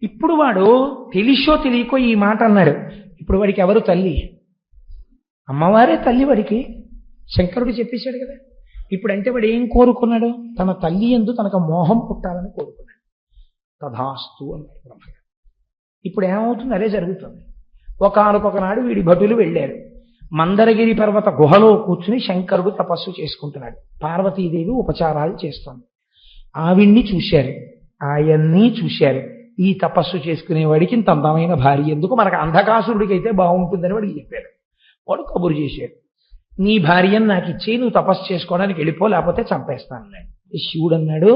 ఇప్పుడు వాడు తెలిసో తెలియకో ఈ మాట అన్నాడు. ఇప్పుడు వాడికి ఎవరు తల్లి? అమ్మవారే తల్లి వాడికి. శంకరుడు చెప్పేశాడు కదా. ఇప్పుడు అంటే వాడు ఏం కోరుకున్నాడు? తన తల్లి యందు తనకు మోహం పుట్టాలని కోరుకున్నాడు. తథాస్తు అన్నాడు బ్రహ్మగారు. ఇప్పుడు ఏమవుతుంది? అదే జరుగుతుంది. ఒకనొకనాడు వీడి భటులు వెళ్ళారు. మందరగిరి పర్వత గుహలో కూర్చుని శంకరుడు తపస్సు చేసుకుంటున్నాడు. పార్వతీదేవి ఉపచారాలు చేస్తోంది. ఆవిడ్ని చూశారు, ఆయన్ని చూశారు. ఈ తపస్సు చేసుకునేవాడికి ఇంత అందమైన భార్య ఎందుకు? మనకు అంధకాసురుడికి అయితే బాగుంటుందని వాడికి చెప్పారు. వాడు కబురు చేశాడు, నీ భార్యను నాకు ఇచ్చి నువ్వు తపస్సు చేసుకోవడానికి వెళ్ళిపో, లేకపోతే చంపేస్తాను అన్నాడు. శివుడు అన్నాడు,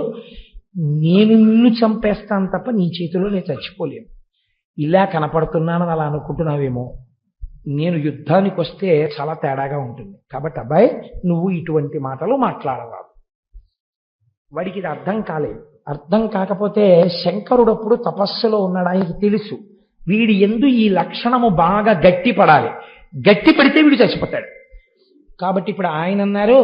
నేను నిన్ను చంపేస్తాను తప్ప నీ చేతిలో నేను చచ్చిపోలేను. ఇలా కనపడుతున్నానని అలా అనుకుంటున్నావేమో, నేను యుద్ధానికి వస్తే చాలా తేడాగా ఉంటుంది. కాబట్టి అబ్బాయి నువ్వు ఇటువంటి మాటలు మాట్లాడరాదు. వాడికి ఇది అర్థం కాలేదు. అర్థం కాకపోతే శంకరుడప్పుడు తపస్సులో ఉన్నాడు. ఆయనకి తెలుసు వీడి యందు ఈ లక్షణము బాగా గట్టి పడాలి. గట్టి పడితే వీడు చచ్చిపోతాడు. కాబట్టి ఇప్పుడు ఆయన అన్నారు,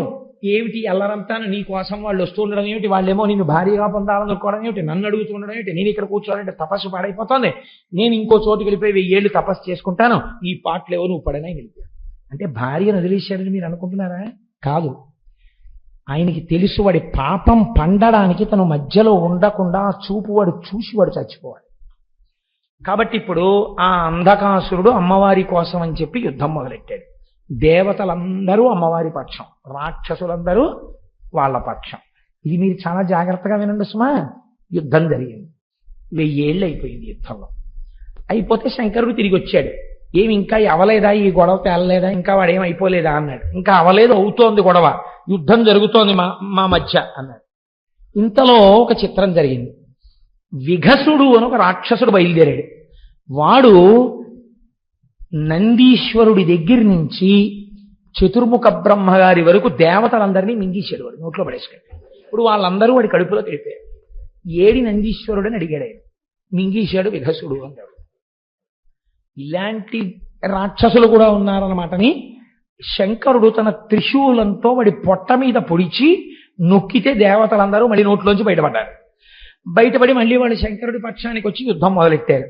ఏమిటి అల్లరంతాను నీ కోసం వాళ్ళు వస్తూ ఉండడం ఏమిటి, వాళ్ళేమో నేను భారీగా పొందాలనుకోవడం ఏమిటి, నన్ను అడుగుతుండడం ఏమిటి, నేను ఇక్కడ కూర్చోవాలంటే తపస్సు పాడైపోతుంది, నేను ఇంకో చోటుకి వెళ్ళిపోయి 1000 ఏళ్ళు తపస్సు చేసుకుంటాను, ఈ పాటలేవో నువ్వు పడనే వెళ్ళిపోయాడు. అంటే భార్యను వదిలేశాడని మీరు అనుకుంటున్నారా? కాదు. ఆయనకి తెలుసు వాడి పాపం పండడానికి తను మధ్యలో ఉండకుండా చూపు వాడు చూసి వాడు చచ్చిపోవాలి. కాబట్టి ఇప్పుడు ఆ అంధకాసురుడు అమ్మవారి కోసం అని చెప్పి యుద్ధం మొదలెట్టాడు. దేవతలందరూ అమ్మవారి పక్షం, రాక్షసులందరూ వాళ్ళ పక్షం. ఇది మీరు చాలా జాగ్రత్తగా వినండి సుమా. యుద్ధం జరిగింది. 1000 ఏళ్ళు అయిపోయింది యుద్ధంలో. అయిపోతే శంకరుడు తిరిగి వచ్చాడు. ఏమి ఇంకా అవలేదా, ఈ గొడవ తేలలేదా, ఇంకా వాడేం అయిపోలేదా అన్నాడు. ఇంకా అవలేదు, అవుతోంది గొడవ, యుద్ధం జరుగుతోంది మా మధ్య అన్నాడు. ఇంతలో ఒక చిత్రం జరిగింది. విఘసుడు అని ఒక రాక్షసుడు బయలుదేరాడు. వాడు నందీశ్వరుడి దగ్గర నుంచి చతుర్ముఖ బ్రహ్మగారి వరకు దేవతలందరినీ మింగేశాడు. వాడు నోట్లో పడేసుకాడు. ఇప్పుడు వాళ్ళందరూ వాడి కడుపులో తెలిపారు. ఏడి నందీశ్వరుడు అని అడిగాడు. ఆయన మింగేశాడు విఘసుడు అన్నాడు. ఇలాంటి రాక్షసులు కూడా ఉన్నారన్నమాటని శంకరుడు తన త్రిశూలంతో వాడి పొట్ట మీద పొడిచి నొక్కితే దేవతలందరూ మళ్ళీ నోట్లోంచి బయటపడ్డారు. బయటపడి మళ్ళీ వాళ్ళు శంకరుడి పక్షానికి వచ్చి యుద్ధం మొదలెట్టారు.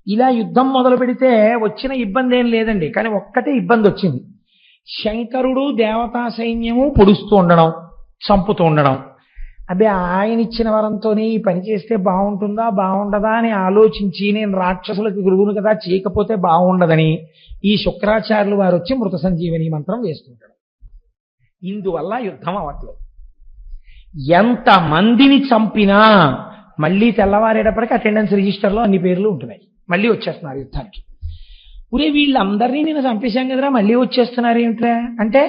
ఇలా యుద్ధం మొదలు పెడితే వచ్చిన ఇబ్బంది ఏం లేదండి, కానీ ఒక్కటే ఇబ్బంది వచ్చింది. శంకరుడు దేవతా సైన్యము పొడుస్తూ ఉండడం, చంపుతూ ఉండడం. అదే ఆయన ఇచ్చిన వరంతోనే ఈ పని చేస్తే బాగుంటుందా బాగుండదా అని ఆలోచించి నేను రాక్షసులకు గురువును కదా, చేయకపోతే బాగుండదని ఈ శుక్రాచార్యులు వారు వచ్చి మృత సంజీవని మంత్రం వేస్తుంటాడు. ఇందువల్ల యుద్ధం అవ్వట్లేదు. ఎంత మందిని చంపినా మళ్ళీ తెల్లవారేటప్పటికి అటెండెన్స్ రిజిస్టర్లో అన్ని పేర్లు ఉంటున్నాయి. మళ్ళీ వచ్చేస్తున్నారు యుద్ధానికి. ఊరే వీళ్ళందరినీ నేను చంపేశాం కదరా, మళ్ళీ వచ్చేస్తున్నారు ఏమిట్రా అంటే,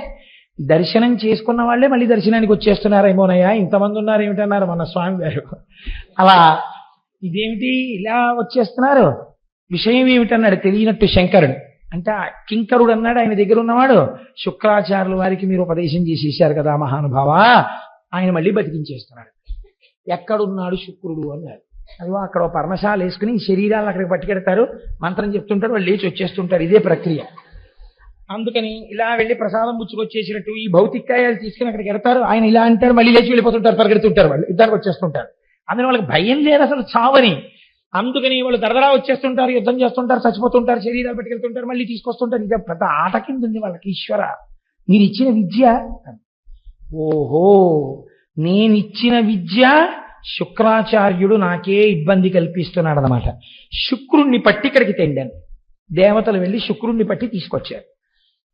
దర్శనం చేసుకున్న వాళ్ళే మళ్ళీ దర్శనానికి వచ్చేస్తున్నారేమోనయ్యా, ఇంతమంది ఉన్నారు ఏమిటన్నారు మన స్వామి గారు. అలా ఇదేమిటి ఇలా వచ్చేస్తున్నారు, విషయం ఏమిటన్నాడు తెలియనట్టు శంకరుడు. అంటే కింకరుడు అన్నాడు ఆయన దగ్గర ఉన్నవాడు, శుక్రాచార్యుల వారికి మీరు ఉపదేశం చేసేసారు కదా మహానుభావ, ఆయన మళ్ళీ బతికించేస్తున్నాడు. ఎక్కడున్నాడు శుక్రుడు అన్నాడు. అదిగో అక్కడ పర్ణశాల వేసుకుని శరీరాలు అక్కడికి పట్టుకెడతారు, మంత్రం చెప్తుంటారు, వాళ్ళు లేచి వచ్చేస్తుంటారు. ఇదే ప్రక్రియ. అందుకని ఇలా వెళ్ళి ప్రసాదం పుచ్చుకొచ్చేసినట్టు ఈ భౌతికాయాలు తీసుకుని అక్కడికి వెడతారు. ఆయన ఇలా అంటారు, మళ్ళీ లేచి వెళ్ళిపోతుంటారు, పరిగెడుతుంటారు, వాళ్ళు యుద్ధానికి వచ్చేస్తుంటారు. అందుకని వాళ్ళకి భయం లేదు అసలు చావని. అందుకని వాళ్ళు దరదరా వచ్చేస్తుంటారు, యుద్ధం చేస్తుంటారు, చచ్చిపోతుంటారు, శరీరాలు పట్టుకెళ్తుంటారు, మళ్ళీ తీసుకొస్తుంటారు. ఇదే పెద్ద ఆట కింద ఉంది వాళ్ళకి. ఈశ్వర మీరు ఇచ్చిన విద్య, ఓహో నేనిచ్చిన విద్య శుక్రాచార్యుడు నాకే ఇబ్బంది కల్పిస్తున్నాడు అన్నమాట. శుక్రుణ్ణి పట్టి ఇక్కడికి తెండాను. దేవతలు వెళ్ళి శుక్రుణ్ణి పట్టి తీసుకొచ్చారు.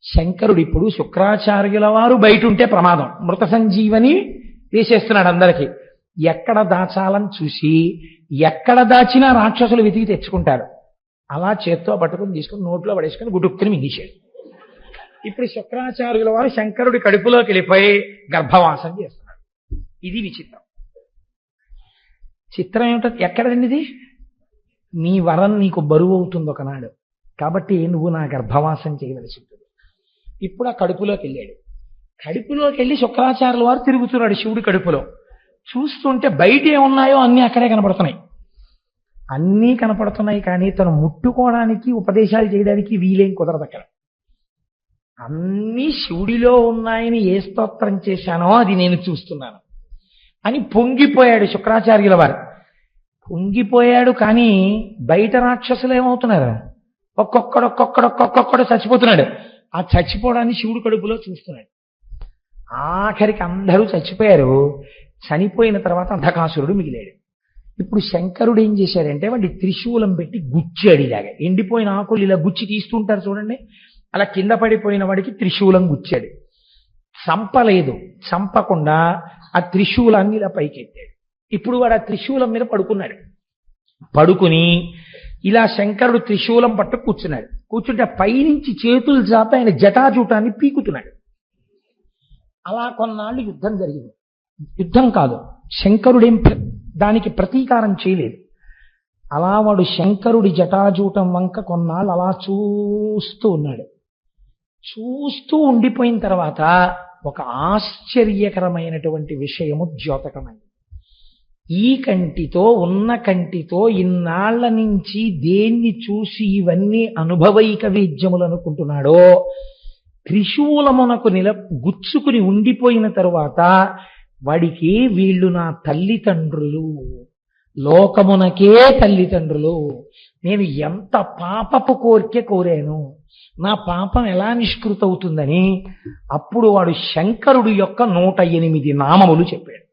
శంకరుడు ఇప్పుడు శుక్రాచార్యుల వారు బయట ఉంటే ప్రమాదం, మృత సంజీవని వేసేస్తున్నాడు అందరికీ. ఎక్కడ దాచాలని చూసి ఎక్కడ దాచినా రాక్షసులు వెతికి తెచ్చుకుంటారు. అలా చేత్తో పట్టుకుని తీసుకుని నోట్లో పడేసుకుని గుడుక్కుని మింగేశాడు. ఇప్పుడు శుక్రాచార్యుల వారు శంకరుడి కడుపులోకి వెళ్ళిపోయి గర్భవాసం చేస్తున్నాడు. ఇది విచిత్రం. చిత్రం ఏమిటో ఎక్కడండి ఇది? నీ వరం నీకు బరువు అవుతుంది ఒకనాడు. కాబట్టి నువ్వు నా గర్భవాసం చేయవలసి ఉంటుంది. ఇప్పుడు ఆ కడుపులోకి వెళ్ళాడు. కడుపులోకి వెళ్ళి శుక్రాచార్యుల వారు తిరుగుతున్నాడు శివుడి కడుపులో. చూస్తుంటే బయట ఏమున్నాయో అన్నీ అక్కడే కనపడుతున్నాయి. అన్నీ కనపడుతున్నాయి, కానీ తను ముట్టుకోవడానికి ఉపదేశాలు చేయడానికి వీలేం కుదరదు అక్కడ. అన్నీ శివుడిలో ఉన్నాయని ఏ స్తోత్రం చేశానో అది నేను చూస్తున్నాను అని పొంగిపోయాడు శుక్రాచార్యుల వారు. పొంగిపోయాడు, కానీ బయట రాక్షసులు ఏమవుతున్నారు? ఒక్కొక్కడు చచ్చిపోతున్నాడు. ఆ చచ్చిపోవడాన్ని శివుడు కడుపులో చూస్తున్నాడు. ఆఖరికి అందరూ చచ్చిపోయారు. చనిపోయిన తర్వాత అంధకాసురుడు మిగిలాడు. ఇప్పుడు శంకరుడు ఏం చేశాడంటే వాడి త్రిశూలం పెట్టి గుచ్చాడు. ఇలాగా ఎండిపోయిన ఆకులు ఇలా గుచ్చి తీస్తుంటారు చూడండి, అలా కింద పడిపోయిన వాడికి త్రిశూలం గుచ్చాడు. చంపలేదు, చంపకుండా ఆ త్రిశూలాన్ని ఇలా పైకెత్తాడు. ఇప్పుడు వాడు ఆ త్రిశూలం మీద పడుకున్నాడు. పడుకుని ఇలా శంకరుడు త్రిశూలం పట్టు కూర్చున్నాడు. కూర్చుంటే పైనుంచి చేతులు చాపి ఆయన జటాజూటాన్ని పీకుతున్నాడు. అలా కొన్నాళ్ళు యుద్ధం జరిగింది. యుద్ధం కాదు, శంకరుడేం దానికి ప్రతీకారం చేయలేదు. అలా వాడు శంకరుడి జటాజూటం వంక కొన్నాళ్ళు అలా చూస్తూ ఉన్నాడు. చూస్తూ ఉండిపోయిన తర్వాత ఒక ఆశ్చర్యకరమైనటువంటి విషయము ద్యోతకమైంది. ఈ కంటితో ఉన్న కంటితో ఇన్నాళ్ల నుంచి దేన్ని చూసి ఇవన్నీ అనుభవైక వేద్యములు అనుకుంటున్నాడో, త్రిశూలమునకు గుచ్చుకుని ఉండిపోయిన తరువాత వాడికి వీళ్ళు నా తల్లిదండ్రులు, లోకమునకే తల్లిదండ్రులు, నేను ఎంత పాపపు కోరిక కోరాను, నా పాపం ఎలా నిష్కృతవుతుందని అప్పుడు వాడు శంకరుడు యొక్క 108 నామములు చెప్పాడు.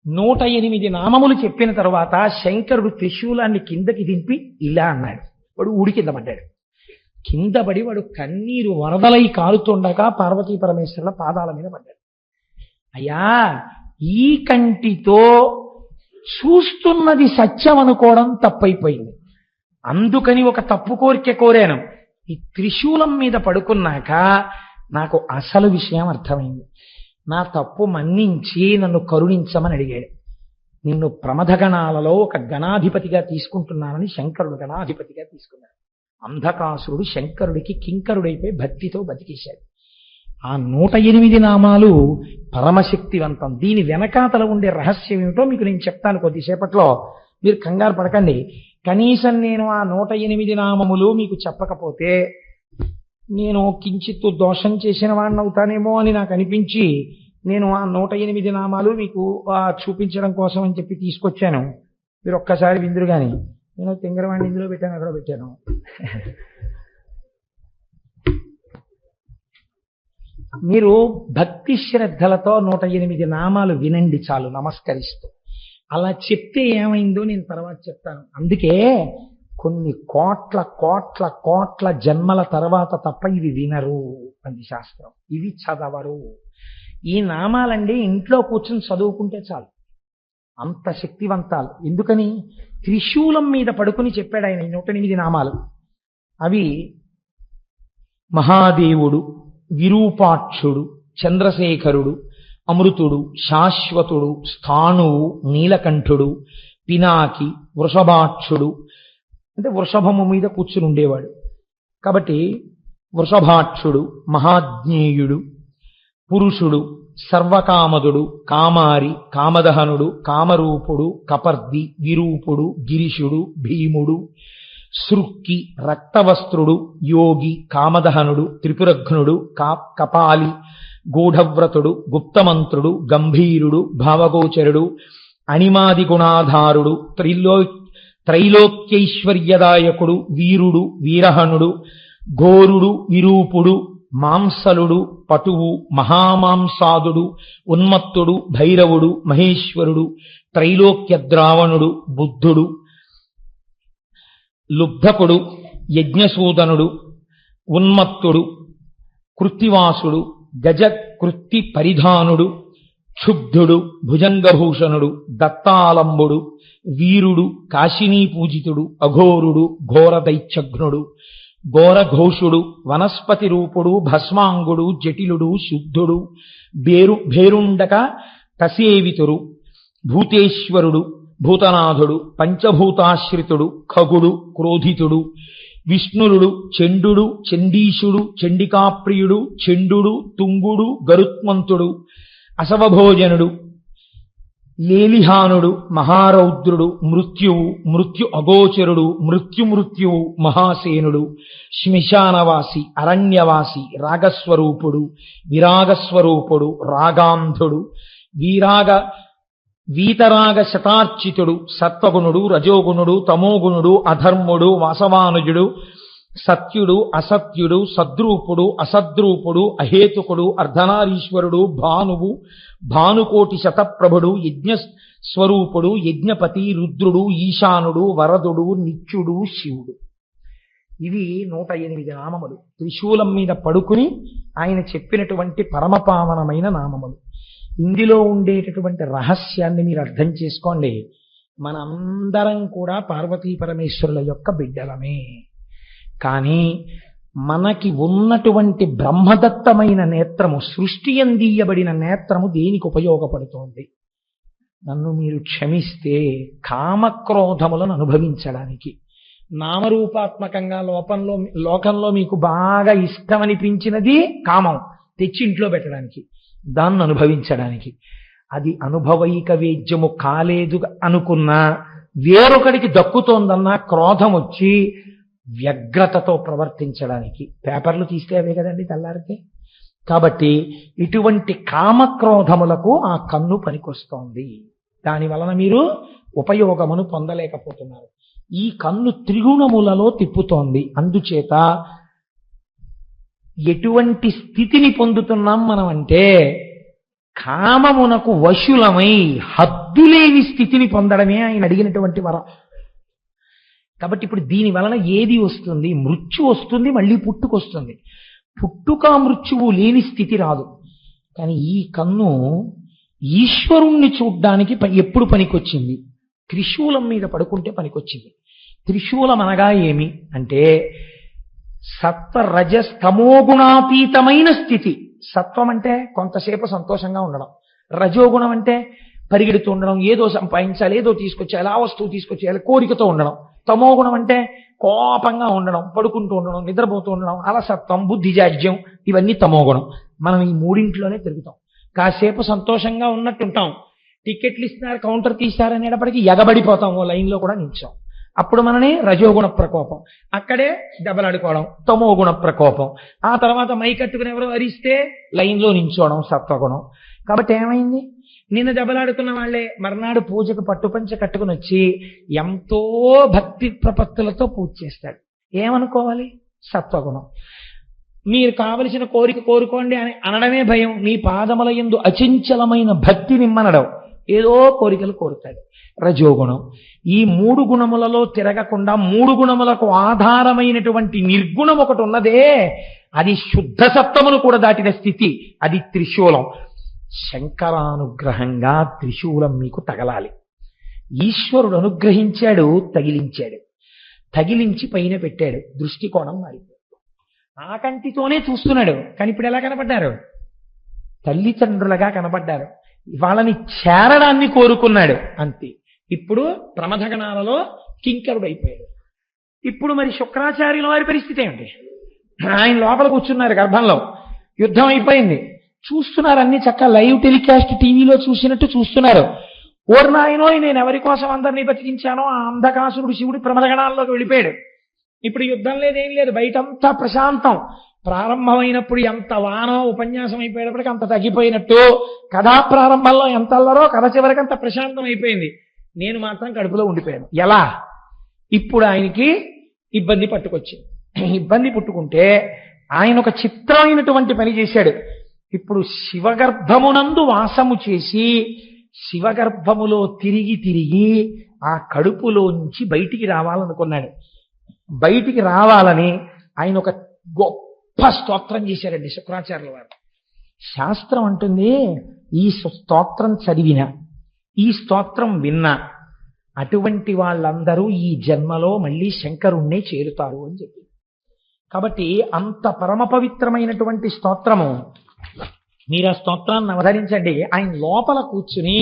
108 నామములు చెప్పిన తర్వాత శంకరుడు త్రిశూలాన్ని కిందకి దింపి ఇలా అన్నాడు. వాడు ఊడి కింద పడ్డాడు. కింద పడి వాడు కన్నీరు వరదలై కారుతుండగా పార్వతీ పరమేశ్వరుల పాదాల మీద పడ్డాడు. అయ్యా, ఈ కంటితో చూస్తున్నది సత్యం అనుకోవడం తప్పైపోయింది. అందుకని ఒక తప్పు కోరిక కోరాను. ఈ త్రిశూలం మీద పడుకున్నాక నాకు అసలు విషయం అర్థమైంది. నా తప్పు మన్నించి నన్ను కరుణించమని అడిగాడు. నిన్ను ప్రమథగణాలలో ఒక గణాధిపతిగా తీసుకుంటున్నానని శంకరుడు గణాధిపతిగా తీసుకున్నాడు. అంధకాసురుడు శంకరుడికి కింకరుడైపోయి భక్తితో బతికేశాడు. ఆ 108 నామాలు పరమశక్తివంతం. దీని వెనకాతల ఉండే రహస్యం ఏమిటో మీకు నేను చెప్తాను కొద్దిసేపట్లో. మీరు కంగారు పడకండి. కనీసం నేను ఆ 108 నామములు మీకు చెప్పకపోతే నేను కించిత్తు దోషం చేసిన వాడిని అవుతానేమో అని నాకు అనిపించి నేను ఆ 108 నామాలు మీకు చూపించడం కోసం అని చెప్పి తీసుకొచ్చాను. మీరు ఒక్కసారి విందురు కానీ. నేను తింగరవాడిని ఇందులో పెట్టాను, అక్కడ పెట్టాను. మీరు భక్తి శ్రద్ధలతో 108 నామాలు వినండి చాలు, నమస్కరిస్తూ. అలా చెప్తే ఏమైందో నేను తర్వాత చెప్తాను. అందుకే కొన్ని కోట్ల కోట్ల కోట్ల జన్మల తర్వాత తప్ప ఇవి వినరు అంది శాస్త్రం. ఇవి చదవరు. ఈ నామాలండి ఇంట్లో కూర్చొని చదువుకుంటే చాలు, అంత శక్తివంతాలు. ఎందుకని? త్రిశూలం మీద పడుకుని చెప్పాడు ఆయన 108 నామాలు. అవి మహాదేవుడు, విరూపాక్షుడు, చంద్రశేఖరుడు, అమృతుడు, శాశ్వతుడు, స్థాణువు, నీలకంఠుడు, పినాకి, వృషభాక్షుడు. అంటే వృషభము మీద కూర్చుని ఉండేవాడు కాబట్టి వృషభాక్షుడు, మహాజ్ఞేయుడు, పురుషుడు, సర్వకామదుడు, కామారి, కామదహనుడు, కామరూపుడు, కపర్ది, విరూపుడు, గిరిశుడు, భీముడు, సృక్కి, రక్తవస్త్రుడు, యోగి, కామదహనుడు, త్రిపురఘ్నుడు, కపాలి, గూఢవ్రతుడు, గుప్తమంత్రుడు, గంభీరుడు, భావగోచరుడు, అణిమాది గుణాధారుడు, త్రైలోక్యైశ్వర్యదాయకుడు, వీరుడు, వీరహనుడు, ఘోరుడు, విరూపుడు, మాంసలుడు, పటువు, మహామాంసాదుడు, ఉన్మత్తుడు, భైరవుడు, మహేశ్వరుడు, త్రైలోక్యద్రావణుడు, బుద్ధుడు, లుబ్ధకుడు, యజ్ఞసూదనుడు, ఉన్మత్తుడు, కృత్తివాసుడు, గజకృత్తి పరిధానుడు, క్షుబ్ధుడు, భుజంగభూషణుడు, దత్తాలంబుడు, వీరుడు, కాశినీ పూజితుడు, అఘోరుడు, ఘోర దైత్యఘ్నుడు, ఘోరఘోషుడు, వనస్పతి రూపుడు, భస్మాంగుడు, జటిలుడు, శుద్ధుడు, భేరుండక తసేవితుడు, భూతేశ్వరుడు, భూతనాథుడు, పంచభూతాశ్రితుడు, ఖగుడు, క్రోధితుడు, విష్ణురుడు, చండుడు, చండీశుడు, చండికాప్రియుడు, చండుడు, తుంగుడు, గరుత్మంతుడు, అసవభోజనుడు, లేలిహానుడు, మహారౌద్రుడు, మృత్యువు, మృత్యు అగోచరుడు, మృత్యువు, మహాసేనుడు, శ్మశానవాసి, అరణ్యవాసి, రాగస్వరూపుడు, విరాగస్వరూపుడు, రాగాంధుడు, వీతరాగ శతార్చితుడు, సత్వగుణుడు, రజోగుణుడు, తమోగుణుడు, అధర్ముడు, వాసవానుజుడు, సత్యుడు, అసత్యుడు, సద్రూపుడు, అసద్రూపుడు, అహేతుకుడు, అర్ధనారీశ్వరుడు, భానువు, భానుకోటి శతప్రభుడు, యజ్ఞ స్వరూపుడు, యజ్ఞపతి, రుద్రుడు, ఈశానుడు, వరదుడు, నిత్యుడు, శివుడు. ఇవి 108 నామములు. త్రిశూలం మీద పడుకుని ఆయన చెప్పినటువంటి పరమపావనమైన నామములు. ఇందులో ఉండేటటువంటి రహస్యాన్ని మీరు అర్థం చేసుకోండి. మనందరం కూడా పార్వతీ పరమేశ్వరుల యొక్క బిడ్డలమే. కానీ మనకి ఉన్నటువంటి బ్రహ్మదత్తమైన నేత్రము, సృష్టి అందియబడిన నేత్రము దేనికి ఉపయోగపడుతోంది? నన్ను మీరు క్షమిస్తే కామక్రోధములను అనుభవించడానికి, నామరూపాత్మకంగా లోకంలో మీకు బాగా ఇష్టమనిపించినది కామం తెచ్చి ఇంట్లో పెట్టడానికి, దాన్ని అనుభవించడానికి. అది అనుభవైక వేద్యము కాలేదు అనుకున్నా, వేరొకడికి దక్కుతోందన్నా క్రోధం వచ్చి వ్యగ్రతతో ప్రవర్తించడానికి. పేపర్లు తీస్తే అవే కదండి తెల్లారితే. కాబట్టి ఇటువంటి కామక్రోధములకు ఆ కన్ను పనికొస్తోంది. దాని వలన మీరు ఉపయోగమును పొందలేకపోతున్నారు. ఈ కన్ను త్రిగుణములలో తిప్పుతోంది. అందుచేత ఎటువంటి స్థితిని పొందుతున్నాం మనం అంటే, కామమునకు వశులమై హద్దులేని స్థితిని పొందడమే ఆయన అడిగినటువంటి వరం. కాబట్టి ఇప్పుడు దీని వలన ఏది వస్తుంది? మృత్యు వస్తుంది, మళ్ళీ పుట్టుకొస్తుంది. పుట్టుక మృత్యువు లేని స్థితి రాదు. కానీ ఈ కన్ను ఈశ్వరుణ్ణి చూడ్డానికి ఎప్పుడు పనికొచ్చింది? త్రిశూలం మీద పడుకుంటే పనికొచ్చింది. త్రిశూలం అనగా ఏమి అంటే సత్వ రజస్తమోగుణాతీతమైన స్థితి. సత్వం అంటే కొంతసేపు సంతోషంగా ఉండడం, రజోగుణం అంటే పరిగెడుతూ ఉండడం, ఏదో సంపాదించాలి, ఏదో తీసుకొచ్చేయాలి, ఆ వస్తువు తీసుకొచ్చేయాలి, కోరికతో ఉండడం. తమోగుణం అంటే కోపంగా ఉండడం, పడుకుంటూ ఉండడం, నిద్రపోతూ ఉండడం, అలసత్వం, బుద్ధిజాడ్యం, ఇవన్నీ తమోగుణం. మనం ఈ మూడింట్లోనే తిరుగుతాం. కాసేపు సంతోషంగా ఉన్నట్టుంటాం, టికెట్లు ఇస్తున్నారు, కౌంటర్ తీశారనేటప్పటికీ ఎగబడిపోతాం, ఓ లైన్లో కూడా నిల్చాం. అప్పుడు మనని రజోగుణ ప్రకోపం, అక్కడే దెబ్బలాడుకోవడం, తమోగుణ ప్రకోపం. ఆ తర్వాత మైకట్టుకుని ఎవరో అరిస్తే లైన్లో నించోవడం, సత్వగుణం. కాబట్టి ఏమైంది? నిన్న దెబ్బలాడుకున్న వాళ్ళే మర్నాడు పూజకు పట్టుపంచ కట్టుకుని వచ్చి ఎంతో భక్తి ప్రపత్తులతో పూజ చేస్తాడు. ఏమనుకోవాలి? సత్వగుణం. మీరు కావలసిన కోరిక కోరుకోండి అని అనడమే భయం. మీ పాదముల యందు అచంచలమైన భక్తి నిమ్మనడం, ఏదో కోరికలు కోరుతాడు. రజోగుణం. ఈ 3 గుణములలో తిరగకుండా 3 గుణములకు ఆధారమైనటువంటి నిర్గుణం ఒకటి ఉన్నదే, అది శుద్ధ సత్వమును కూడా దాటిన స్థితి. అది త్రిశూలం. శంకరానుగ్రహంగా త్రిశూలం మీకు తగలాలి. ఈశ్వరుడు అనుగ్రహించాడు, తగిలించాడు. తగిలించి పైన పెట్టాడు. దృష్టికోణం మారిపోయాడు. ఆ కంటితోనే చూస్తున్నాడు, కానీ ఇప్పుడు ఎలా కనపడ్డారు? తల్లిదండ్రులుగా కనపడ్డారు. వాళ్ళని చేరడాన్ని కోరుకున్నాడు, అంతే. ఇప్పుడు ప్రమథగణాలలో కింకరుడు అయిపోయాడు. ఇప్పుడు మరి శుక్రాచార్యుల వారి పరిస్థితి ఏమిటి? ఆయన లోపల కూర్చున్నారు గర్భంలో, యుద్ధం అయిపోయింది, చూస్తున్నారు. అన్ని చక్కగా లైవ్ టెలికాస్ట్ టీవీలో చూసినట్టు చూస్తున్నారు. ఓర్నాయనో, నేను ఎవరి కోసం అందరినీ బతికించానో ఆ అంధకాసురుడు శివుడి ప్రమథగణాల్లోకి వెళ్ళిపోయాడు. ఇప్పుడు యుద్ధం లేదేం లేదు, బయటంతా ప్రశాంతం. ప్రారంభమైనప్పుడు ఎంత వానో, ఉపన్యాసం అయిపోయేటప్పటికి అంత తగ్గిపోయినట్టు, కథా ప్రారంభంలో ఎంత అల్లరో కథ చివరికి అంత ప్రశాంతం అయిపోయింది. నేను మాత్రం కడుపులో ఉండిపోయాను. ఎలా? ఇప్పుడు ఆయనకి ఇబ్బంది పట్టుకొచ్చింది. ఇబ్బంది పుట్టుకుంటే ఆయన ఒక చిత్రమైనటువంటి పని చేశాడు. ఇప్పుడు శివగర్భమునందు వాసము చేసి శివగర్భములో తిరిగి తిరిగి ఆ కడుపులోంచి బయటికి రావాలనుకున్నాడు. బయటికి రావాలని ఆయన ఒక గొప్ప స్తోత్రం చేశారండి శుక్రాచార్యుల వారు. శాస్త్రం అంటుంది, ఈ స్తోత్రం చదివిన, ఈ స్తోత్రం విన్నా అటువంటి వాళ్ళందరూ ఈ జన్మలో మళ్ళీ శంకరుణ్ణే చేరుతారు అని చెప్పి. కాబట్టి అంత పరమ పవిత్రమైనటువంటి స్తోత్రము. మీరు ఆ స్తోత్రాన్ని అవధరించండి. ఆయన లోపల కూర్చుని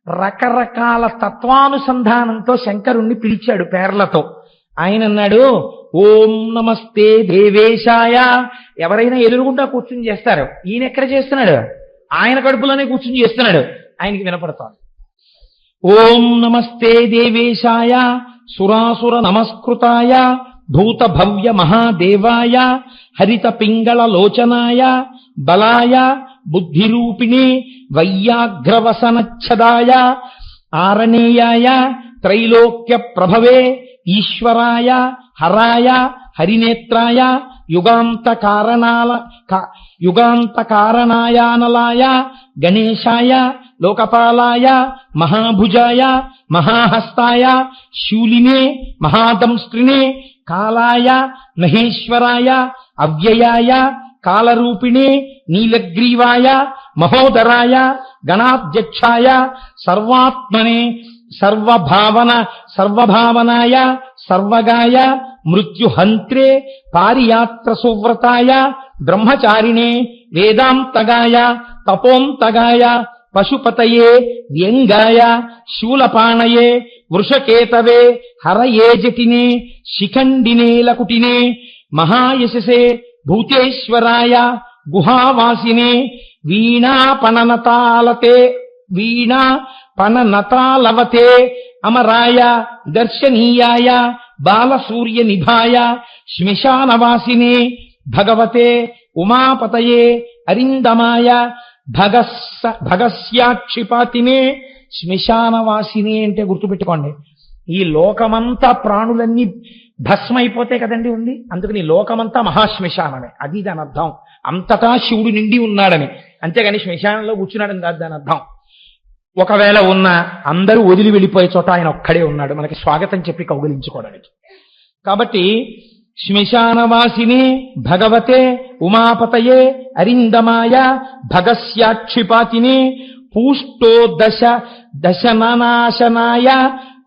రకరకాల తత్వానుసంధానంతో శంకరుణ్ణి పిలిచాడు పేర్లతో. ఆయన అన్నాడు, ఓం నమస్తే దేవేశాయ. ఎవరైనా ఎదురుగుండా కూర్చుని చేస్తారు, ఈయన ఎక్కడ చేస్తున్నాడు? ఆయన కడుపులోనే కూర్చుని చేస్తున్నాడు, ఆయనకి వినపడతాడు. ఓం నమస్తే దేవేశాయ సురాసుర నమస్కృతాయ భూత భవ్య మహాదేవాయ హరిత పింగళ లోచనాయ బలాయ బుద్ధిరూపిణే వైయాఘ్రవసనచ్ఛదాయ ఆరణేయాయ త్రైలోక్య ప్రభవే ఈశ్వరాయ హరాయ హరినేత్రాయ యుగాంతకారణాయానలాయ గణేశాయ లోకపాలాయ మహాభుజాయ మహాహస్తాయ శూలినే మహాదంస్త్రినే కాలాయ మహేశ్వరాయ అవ్యయాయ కాలరూపిణే నీలగ్రీవాయ మహోదరాయ గణాధ్యక్షాయ సర్వాత్మనే సర్వభావనాయ సర్వగాయ మృత్యుహంత్రే పారియాత్ర సువ్రతాయ బ్రహ్మచారిణే వేదాంతగాయ తపోంతగాయ పశుపతయే వ్యంగాయ శూలపాణయే వృషకేతవే హరయే జటినే శిఖండినే లకుటినే మహాయశసే భూతేశ్వరాయ గుహావాసినే వీణాపణనతాలవతే అమరాయ దర్శనీయాయ బాలసూర్య నిభాయ శ్మశానవాసినే భగవతే ఉమాపతయే అరిందమాయ భగస్యాక్షిపాతినే. శ్మశానవాసిని అంటే గుర్తుపెట్టుకోండి, ఈ లోకమంతా ప్రాణులన్నీ భస్మైపోతే కదండి ఉంది, అందుకని లోకమంతా మహాశ్మశానమే, అది దాని అర్థం. అంతటా శివుడు నిండి ఉన్నాడని, అంతేగాని శ్మశానంలో కూర్చున్నాడని కాదు దాని అర్థం. ఒకవేళ ఉన్న అందరూ వదిలి వెళ్ళిపోయే చోట ఆయన ఒక్కడే ఉన్నాడు మనకి స్వాగతం చెప్పి కౌగిలించుకోవడానికి. కాబట్టి శ్మశానవాసిని భగవతే ఉమాపతయే అరిందమాయ భగస్యాక్షిపాతిని పూష్టో దశనాశనాయ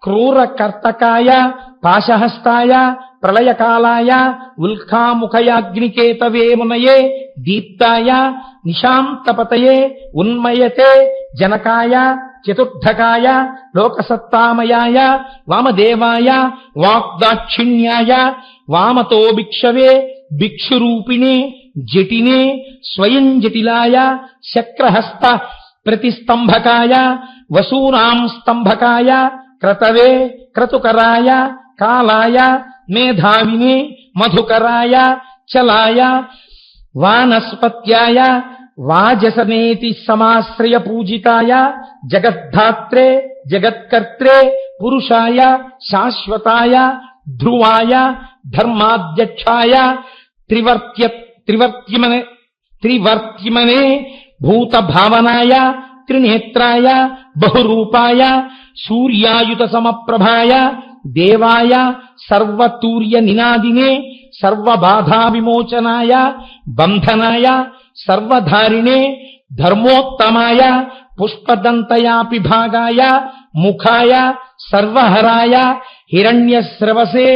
క్రూరకర్తకాయ పాశహస్తాయ ప్రళయకాలాయ ఉల్కాముఖయాగ్నికేతవే మునయే దీప్తాయ నిశాంతపతయే ఉన్మయతే జనకాయ చతుర్థకాయ లోకసత్తామయాయ వామదేవాయ వాగ్దాక్షిణ్యాయ వామతో భిక్షవే భిక్షురూపిణే జటినే స్వయం జటిలాయ శక్రహస్త ప్రతిస్తంభకాయ వసూనాం స్తంభకాయ క్రతవే క్రతుకరాయ కాలాయ మేధావినే మధుకరాయ చలాయ వానస్పత్యాయ వాజసనేతి సమాశ్రయ పూజితాయ జగద్ధాత్రే జగత్కర్త్రే పురుషాయ శాశ్వతాయ ధ్రువాయ ధర్మాధ్యక్షాయ త్రివర్త్యమనే భూత భావనాయ త్రినేత్రాయ బహురూపాయ సూర్యాయుత సమప్రభాయ దేవాయ సర్వతూర్య నినాదినే సర్వబాధా విమోచనాయ బంధనాయ సర్వధారిణే ధర్మోత్తమాయ పుష్పదంతయాపి భాగాయ ముఖాయ సర్వహరాయ హిరణ్యస్రవసే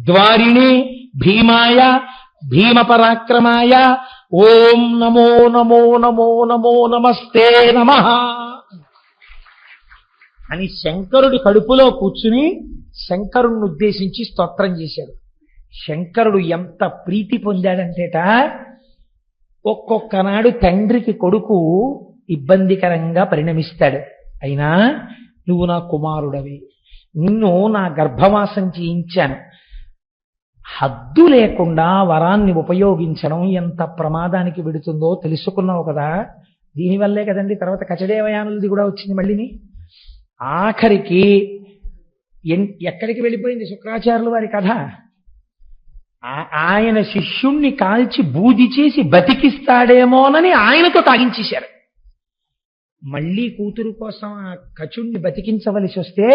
ద్వారిణే భీమాయ భీమపరాక్రమాయ ఓం నమో నమో నమో నమో నమస్తే నమః అని శంకరుడి కడుపులో కూర్చుని శంకరుణ్ణి ఉద్దేశించి స్తోత్రం చేశాడు. శంకరుడు ఎంత ప్రీతి పొందాడంటేట, ఒక్కొక్క నాడు తండ్రికి కొడుకు ఇబ్బందికరంగా పరిణమిస్తాడు. అయినా నువ్వు నా కుమారుడవి, నిన్ను నా గర్భవాసం చేయించాను, హద్దు లేకుండా వరాన్ని ఉపయోగించడం ఎంత ప్రమాదానికి విడుతుందో తెలుసుకున్నావు కదా. దీనివల్లే కదండి తర్వాత కచదేవయానులది కూడా వచ్చింది మళ్ళీని. ఆఖరికి ఎక్కడికి వెళ్ళిపోయింది శుక్రాచార్యుల వారి కథ. ఆయన శిష్యుణ్ణి కాల్చి బూది చేసి బతికిస్తాడేమోనని ఆయనతో తాగించేశారు. మళ్ళీ కూతురు కోసం ఆ కచుణ్ణి బతికించవలసి వస్తే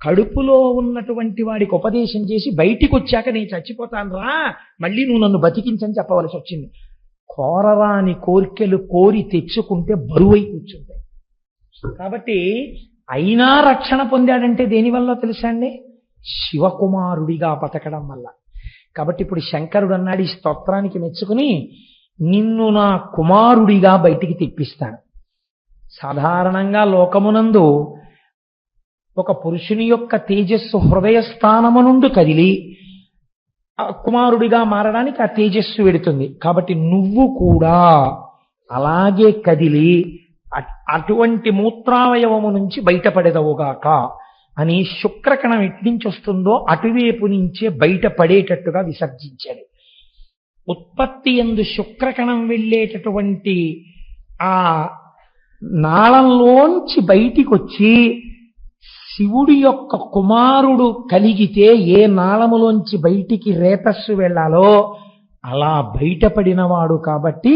కడుపులో ఉన్నటువంటి వాడికి ఉపదేశం చేసి బయటికి వచ్చాక నేను చచ్చిపోతాను రా, మళ్ళీ నువ్వు నన్ను బతికించని చెప్పవలసి వచ్చింది. కోరరాని కోరికలు కోరి తెచ్చుకుంటే బరువై కూర్చుంటాయి. కాబట్టి అయినా రక్షణ పొందాడంటే దేనివల్ల తెలుసా అండి? శివకుమారుడిగా బతకడం వల్ల. కాబట్టి ఇప్పుడు శంకరుడు అన్నాడు ఈ స్తోత్రానికి మెచ్చుకుని, నిన్ను నా కుమారుడిగా బయటికి తెప్పిస్తాను. సాధారణంగా లోకమునందు ఒక పురుషుని యొక్క తేజస్సు హృదయ స్థానము నుండి కదిలి కుమారుడిగా మారడానికి ఆ తేజస్సు వెడుతుంది. కాబట్టి నువ్వు కూడా అలాగే కదిలి అటువంటి మూత్రావయవము నుంచి బయటపడేదవుగాక అని శుక్రకణం ఎట్నుంచి వస్తుందో అటువైపు నుంచే బయటపడేటట్టుగా విసర్జించాడు. ఉత్పత్తి యందు శుక్రకణం వెళ్ళేటటువంటి ఆ నాళంలోంచి బయటికి వచ్చి శివుడి యొక్క కుమారుడు కలిగితే ఏ నాళములోంచి బయటికి రేతస్సు వెళ్ళాలో అలా బయటపడినవాడు కాబట్టి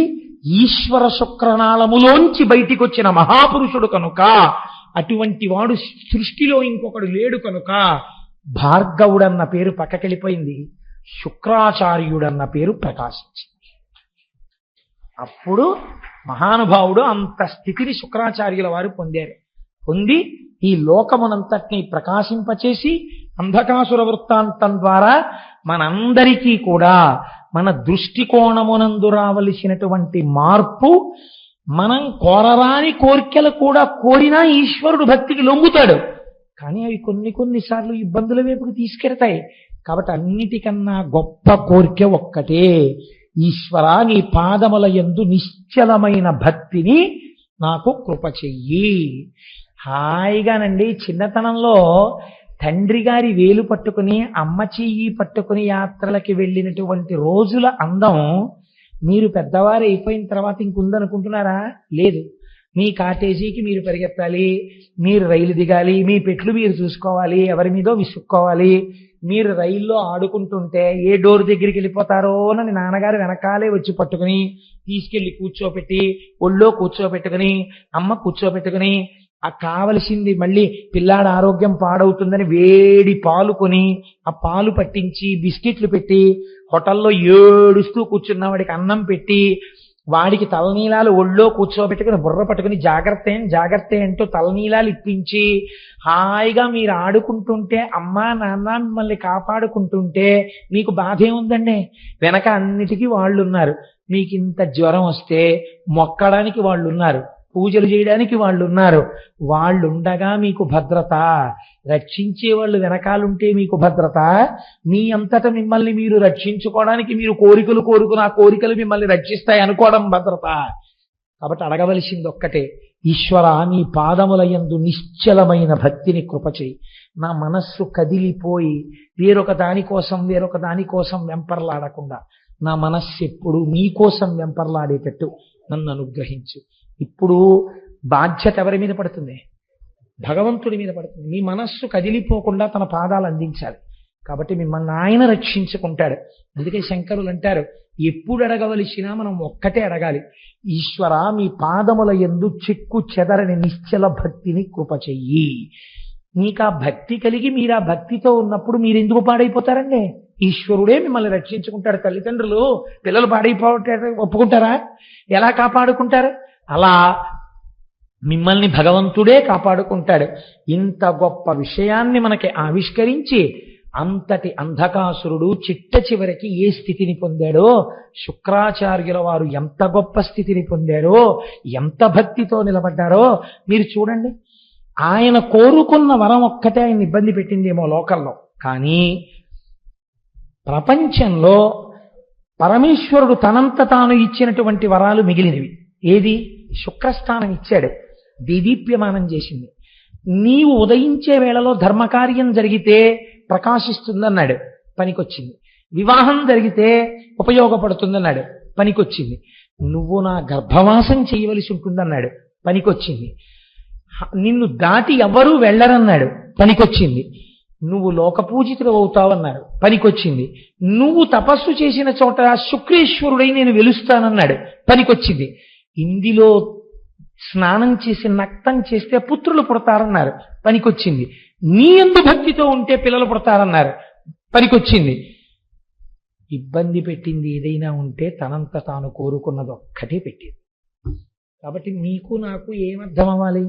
ఈశ్వర శుక్రనాళములోంచి బయటికి వచ్చిన మహాపురుషుడు కనుక, అటువంటి వాడు సృష్టిలో ఇంకొకడు లేడు కనుక భార్గవుడన్న పేరు పక్కకెళ్ళిపోయింది, శుక్రాచార్యుడన్న పేరు ప్రకాశించింది. అప్పుడు మహానుభావుడు అంత స్థితిని శుక్రాచార్యుల వారు పొందారు. పొంది ఈ లోకమునంతటినీ ప్రకాశింపచేసి అంధకాసుర వృత్తాంతం ద్వారా మనందరికీ కూడా మన దృష్టికోణమునందు రావలసినటువంటి మార్పు, మనం కోరరాని కోర్కెలు కూడా కోరినా ఈశ్వరుడు భక్తికి లొంగుతాడు. కానీ అవి కొన్నిసార్లు ఇబ్బందుల వైపుకి తీసుకెడతాయి. కాబట్టి అన్నిటికన్నా గొప్ప కోరిక ఒక్కటే, ఈశ్వర నీ పాదముల యందు నిశ్చలమైన భక్తిని నాకు కృప చెయ్యి. హాయిగానండి చిన్నతనంలో తండ్రి గారి వేలు పట్టుకుని అమ్మ చెయ్యి పట్టుకుని యాత్రలకి వెళ్ళినటువంటి రోజుల అందం మీరు పెద్దవారు అయిపోయిన తర్వాత ఇంకుందనుకుంటున్నారా? లేదు. మీ కాటేజీకి మీరు పరిగెత్తాలి, మీరు రైలు దిగాలి, మీ పెట్లు మీరు చూసుకోవాలి, ఎవరి మీదో విసుక్కోవాలి. మీరు రైల్లో ఆడుకుంటుంటే ఏ డోర్ దగ్గరికి వెళ్ళిపోతారో అని నాన్నగారు వెనకాలే వచ్చి పట్టుకుని తీసుకెళ్లి కూర్చోపెట్టి ఒళ్ళో కూర్చోబెట్టుకుని అమ్మ కూర్చోబెట్టుకుని ఆ కావలసింది మళ్ళీ పిల్లాడి ఆరోగ్యం పాడవుతుందని వేడి పాలు కొని ఆ పాలు పట్టించి బిస్కెట్లు పెట్టి హోటల్లో ఏడుస్తూ కూర్చున్న వాడికి అన్నం పెట్టి వాడికి తలనీలాలు ఒళ్ళో కూర్చోబెట్టుకుని బుర్ర పట్టుకుని జాగ్రత్త అంటూ తలనీలాలు ఇప్పించి హాయిగా మీరు ఆడుకుంటుంటే అమ్మా నాన్న మిమ్మల్ని కాపాడుకుంటుంటే మీకు బాధ ఏముందండి? వెనక అన్నిటికీ వాళ్ళు ఉన్నారు. మీకు ఇంత జ్వరం వస్తే మొక్కడానికి వాళ్ళు ఉన్నారు, పూజలు చేయడానికి వాళ్ళు ఉన్నారు. వాళ్ళుండగా మీకు భద్రత, రక్షించే వాళ్ళు వెనకాలంటే మీకు భద్రత. మీ అంతటా మిమ్మల్ని మీరు రక్షించుకోవడానికి మీరు కోరికలు కోరుకుని ఆ కోరికలు మిమ్మల్ని రక్షిస్తాయి అనుకోవడం భద్రత. కాబట్టి అడగవలసింది ఒక్కటే, ఈశ్వర నీ పాదముల యందు నిశ్చలమైన భక్తిని కృపచేయి. నా మనస్సు కదిలిపోయి వేరొక దానికోసం వెంపర్లాడకుండా నా మనస్సు ఎప్పుడు మీకోసం వెంపర్లాడేటట్టు నన్ను అనుగ్రహించు. ఇప్పుడు బాధ్యత ఎవరి మీద పడుతుంది? భగవంతుడి మీద పడుతుంది. మీ మనస్సు కదిలిపోకుండా తన పాదాలు అందించాలి. కాబట్టి మిమ్మల్ని ఆయన రక్షించుకుంటాడు. అందుకే శంకరులు అంటారు, ఎప్పుడు అడగవలసినా మనం ఒక్కటే అడగాలి, ఈశ్వర మీ పాదముల యందు చెక్కు చెదరని నిశ్చల భక్తిని కృప చెయ్యి. మీకు ఆ భక్తి కలిగి మీరు ఆ భక్తితో ఉన్నప్పుడు మీరు ఎందుకు పాడైపోతారండి? ఈశ్వరుడే మిమ్మల్ని రక్షించుకుంటాడు. తల్లిదండ్రులు పిల్లలు పాడైపోతే ఒప్పుకుంటారా? ఎలా కాపాడుకుంటారు? అలా మిమ్మల్ని భగవంతుడే కాపాడుకుంటాడు. ఇంత గొప్ప విషయాన్ని మనకి ఆవిష్కరించి అంతటి అంధకాసురుడు చిట్ట చివరికి ఏ స్థితిని పొందాడో, శుక్రాచార్యుల వారు ఎంత గొప్ప స్థితిని పొందారో, ఎంత భక్తితో నిలబడ్డారో మీరు చూడండి. ఆయన కోరుకున్న వరం ఒక్కటే ఆయన ఇబ్బంది పెట్టిందేమో లోకంలో, కానీ ప్రపంచంలో పరమేశ్వరుడు తనంత తాను ఇచ్చినటువంటి వరాలు మిగిలినవి. ఏది? శుక్రస్థానం ఇచ్చాడు, దీదీప్యమానం చేసింది. నీవు ఉదయించే వేళలో ధర్మకార్యం జరిగితే ప్రకాశిస్తుందన్నాడు, పనికొచ్చింది. వివాహం జరిగితే ఉపయోగపడుతుందన్నాడు, పనికొచ్చింది. నువ్వు నా గర్భవాసం చేయవలసి ఉంటుందన్నాడు, పనికొచ్చింది. నిన్ను దాటి ఎవరూ వెళ్ళరన్నాడు, పనికొచ్చింది. నువ్వు లోకపూజితుడు అవుతావన్నాడు, పనికొచ్చింది. నువ్వు తపస్సు చేసిన చోట శుక్రేశ్వరుడై నేను వెలుస్తానన్నాడు, పనికొచ్చింది. ఇందులో స్నానం చేసి నక్తం చేస్తే పుత్రులు పుడతారన్నారు, పనికొచ్చింది. నీ యందు భక్తితో ఉంటే పిల్లలు పుడతారన్నారు, పనికొచ్చింది. ఇబ్బంది పెట్టింది ఏదైనా ఉంటే తనంత తాను కోరుకున్నది ఒక్కటే పెట్టింది. కాబట్టి మీకు నాకు ఏమర్థం అవ్వాలి?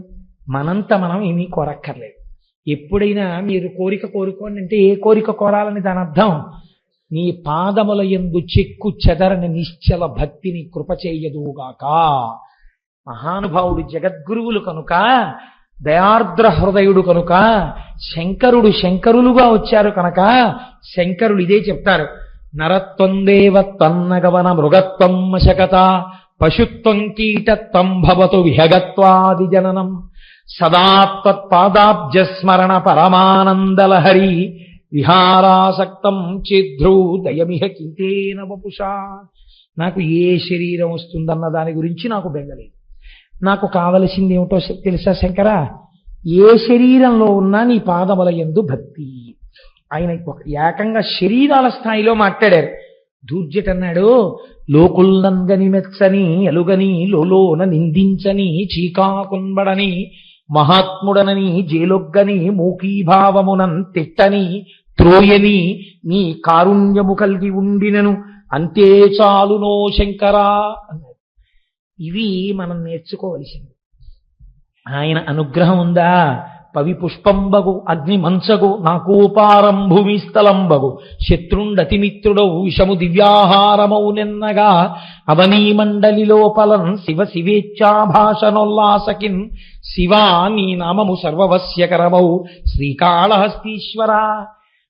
మనంత మనం ఏమీ కోరక్కర్లేదు. ఎప్పుడైనా మీరు కోరిక కోరుకోండి అంటే ఏ కోరిక కోరాలని దాని అర్థం, నీ పాదముల యందు చెక్కు చెదరని నిశ్చల భక్తిని కృప చేయదుగాక. మహానుభావుడు జగద్గురువులు కనుక, దయార్ద్ర హృదయుడు కనుక, శంకరులుగా వచ్చారు కనుక శంకరులు ఇదే చెప్తారు, నరత్వం దేవత్వన్నగవన మృగత్వం మశకత పశుత్వం కీటత్వం భవతు విహగత్వాది జననం సదాత్వత్పాదాబ్జస్మరణ పరమానందలహరి విహారాసక్తం చిద్రూదయమిహ కింతేన వపుషా. నాకు ఏ శరీరం వస్తుందన్న దాని గురించి నాకు బెంగలేదు. నాకు కావలసింది ఏమిటో తెలుసా శంకర? ఏ శరీరంలో ఉన్నా నీ పాదముల యందు భక్తి. ఆయన ఏకంగా శరీరాల స్థాయిలో మాట్లాడారు. దూర్జట అన్నాడు, లోకుల్నంగని మెచ్చని ఎలుగని లోలోన నిందించని చీకాకున్బడని మహాత్ముడనని జేలొగ్గని మూకీభావమునన్ తిట్టని త్రోయని నీ కారుణ్యము కలిగి ఉండినను అంతే చాలునో శంకరా అన్నాడు. ఇవి మనం నేర్చుకోవలసింది. ఆయన అనుగ్రహం ఉందా? పవి పుష్పంబగు అగ్ని మంచగు నాకోపారం భూమి స్థలంబగు శత్రుండతిమిత్రుడవు విషము దివ్యాహారమౌ నిన్నగా అవనీ మండలి లోపలన్ శివ శివేచ్ఛాభాషనోల్లాసకిన్ శివా నీ నామము సర్వవస్యకరమౌ శ్రీకాళహస్తీశ్వర.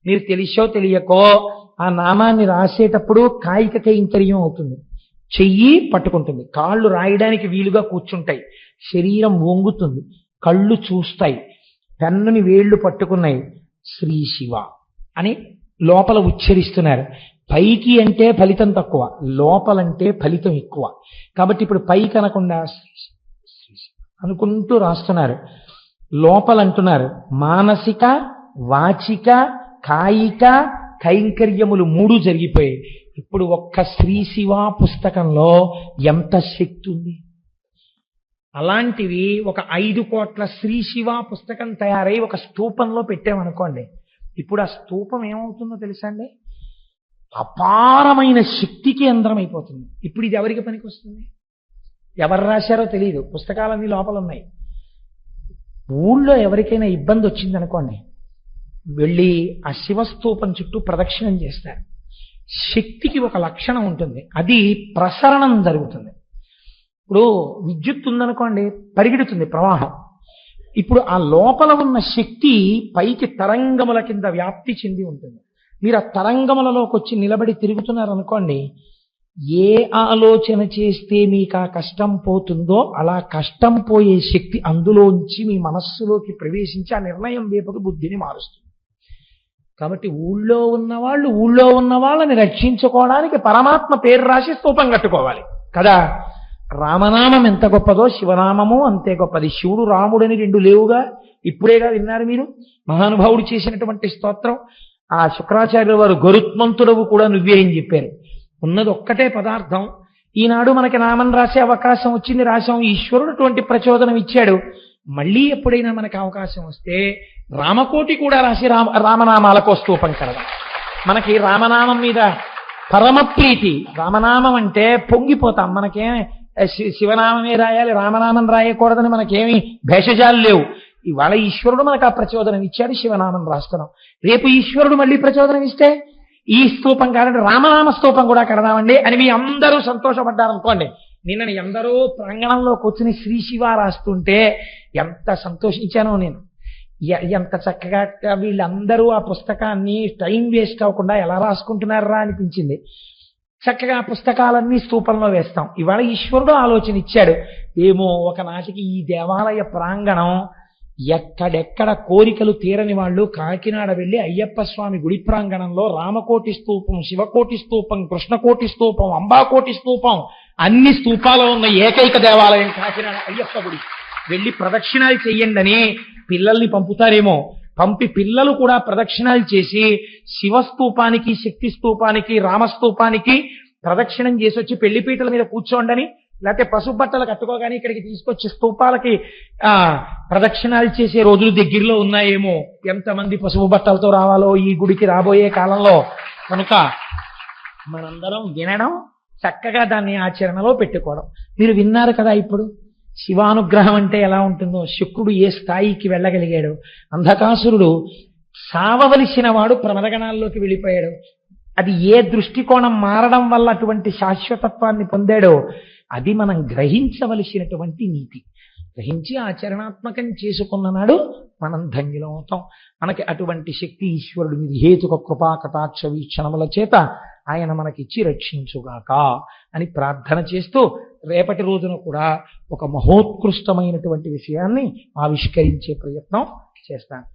మీరు తెలిసో తెలియకో ఆ నామాన్ని రాసేటప్పుడు కాయిక కైంకర్యం అవుతుంది. చెయ్యి పట్టుకుంటుంది, కాళ్ళు రాయడానికి వీలుగా కూర్చుంటాయి, శరీరం వంగుతుంది, కళ్ళు చూస్తాయి, పెన్నుని వేళ్లు పట్టుకున్నాయి, శ్రీ శివ అని లోపల ఉచ్చరిస్తున్నారు. పైకి అంటే ఫలితం తక్కువ, లోపలంటే ఫలితం ఎక్కువ. కాబట్టి ఇప్పుడు పైకి అనకుండా అనుకుంటూ రాస్తున్నారు. లోపలంటున్నారు మానసిక వాచిక కాయిక కైంకర్యములు 3 జరిగిపోయాయి. ఇప్పుడు ఒక్క శ్రీ శివ పుస్తకంలో ఎంత శక్తి ఉంది! అలాంటివి ఒక 5 కోట్ల శ్రీ శివ పుస్తకం తయారై ఒక స్తూపంలో పెట్టామనుకోండి, ఇప్పుడు ఆ స్తూపం ఏమవుతుందో తెలుసా అండి? అపారమైన శక్తి కేంద్రం అయిపోతుంది. ఇప్పుడు ఇది ఎవరికి పనికి వస్తుంది? ఎవరు రాశారో తెలియదు, పుస్తకాలన్నీ లోపల ఉన్నాయి. ఊళ్ళో ఎవరికైనా ఇబ్బంది వచ్చిందనుకోండి, వెళ్ళి ఆ శివస్తూపం చుట్టూ ప్రదక్షిణం చేస్తారు. శక్తికి ఒక లక్షణం ఉంటుంది, అది ప్రసరణం జరుగుతుంది. ఇప్పుడు విద్యుత్ ఉందనుకోండి, పరిగెడుతుంది ప్రవాహం. ఇప్పుడు ఆ లోపల ఉన్న శక్తి పైకి తరంగముల కింద వ్యాప్తి చెంది ఉంటుంది. మీరు ఆ తరంగములలోకి వచ్చి నిలబడి తిరుగుతున్నారనుకోండి, ఏ ఆలోచన చేస్తే మీకు ఆ కష్టం పోతుందో అలా కష్టం పోయే శక్తి అందులోంచి మీ మనస్సులోకి ప్రవేశించి ఆ నిర్ణయం వైపుకు బుద్ధిని మారుస్తుంది. కాబట్టి ఊళ్ళో ఉన్న వాళ్ళని రక్షించుకోవడానికి పరమాత్మ పేరు రాసి స్తూపం కట్టుకోవాలి కదా. రామనామం ఎంత గొప్పదో శివనామము అంతే గొప్పది. శివుడు రాముడని 2 లేవుగా, ఇప్పుడేగా విన్నారు మీరు. మహానుభావుడు చేసినటువంటి స్తోత్రం. ఆ శుక్రాచార్యుల వారు గరుత్మంతుడవు కూడా నువ్వే అని చెప్పారు. ఉన్నది ఒక్కటే పదార్థం. ఈనాడు మనకి నామం రాసే అవకాశం వచ్చింది, రాశాం. ఈశ్వరుడు అటువంటి ప్రచోదనం ఇచ్చాడు. మళ్ళీ ఎప్పుడైనా మనకి అవకాశం వస్తే రామకోటి కూడా రాసి రామనామాలకు స్తూపం కడదాం. మనకి రామనామం మీద పరమ ప్రీతి. రామనామం అంటే పొంగిపోతాం. మనకేం శివనామమే రాయాలి, రామనామం రాయకూడదని మనకేమి భేషజాలు లేవు. ఇవాళ ఈశ్వరుడు మనకు ఆ ప్రచోదనం ఇచ్చాడు, శివనామం రాస్తున్నాం. రేపు ఈశ్వరుడు మళ్ళీ ప్రచోదనం ఇస్తే ఈ స్తూపం కాదంటే రామనామ స్తూపం కూడా కడదామండి అని మీ అందరూ సంతోషపడ్డారనుకోండి. నిన్న ఎందరో ప్రాంగణంలో కూర్చుని శ్రీ శివ రాస్తుంటే ఎంత సంతోషించానో నేను. ఎంత చక్కగా వీళ్ళందరూ ఆ పుస్తకాన్ని టైం వేస్ట్ అవ్వకుండా ఎలా రాసుకుంటున్నారా అనిపించింది. చక్కగా పుస్తకాలన్నీ స్తూపంలో వేస్తాం. ఇవాళ ఈశ్వరుడు ఆలోచన ఇచ్చాడు. ఏమో ఒకనాటికి ఈ దేవాలయ ప్రాంగణం ఎక్కడెక్కడ కోరికలు తీరని వాళ్ళు కాకినాడ వెళ్ళి అయ్యప్ప స్వామి గుడి ప్రాంగణంలో రామకోటి స్తూపం, శివకోటి స్తూపం, కృష్ణకోటి స్తూపం, అంబాకోటి స్తూపం, అన్ని స్తూపాలు ఉన్న ఏకైక దేవాలయం కాకినాడ అయ్యప్ప గుడి. వెళ్ళి ప్రదక్షిణాలు చెయ్యండి అని పిల్లల్ని పంపుతారేమో. పంపి పిల్లలు కూడా ప్రదక్షిణాలు చేసి శివస్తూపానికి, శక్తి స్తూపానికి, రామస్తూపానికి ప్రదక్షిణం చేసి వచ్చి పెళ్లిపీటల మీద కూర్చోండని, లేకపోతే పసుపు బట్టలు కట్టుకోగానే ఇక్కడికి తీసుకొచ్చి స్తూపాలకి ప్రదక్షిణాలు చేసే రోజులు దగ్గరలో ఉన్నాయేమో. ఎంతమంది పసుపు బట్టలతో రావాలో ఈ గుడికి రాబోయే కాలంలో. కనుక మనందరం వినడం, చక్కగా దాన్ని ఆచరణలో పెట్టుకోవడం. మీరు విన్నారు కదా ఇప్పుడు శివానుగ్రహం అంటే ఎలా ఉంటుందో, శుక్రుడు ఏ స్థాయికి వెళ్ళగలిగాడు, అంధకాసురుడు సావవలసిన వాడు ప్రమదగణాల్లోకి వెళ్ళిపోయాడు. అది ఏ దృష్టికోణం మారడం వల్ల అటువంటి శాశ్వతత్వాన్ని పొందాడో అది మనం గ్రహించవలసినటువంటి నీతి. గ్రహించి ఆచరణాత్మకం చేసుకున్న నాడు మనం ధన్యులం అవుతాం. మనకి అటువంటి శక్తి ఈశ్వరుడు హేతుక కృపా కటాక్ష వీక్షణముల చేత ఆయన మనకిచ్చి రక్షించుగాక అని ప్రార్థన చేస్తూ రేపటి రోజున కూడా ఒక మహోత్కృష్టమైనటువంటి విషయాన్ని ఆవిష్కరించే ప్రయత్నం చేస్తాను.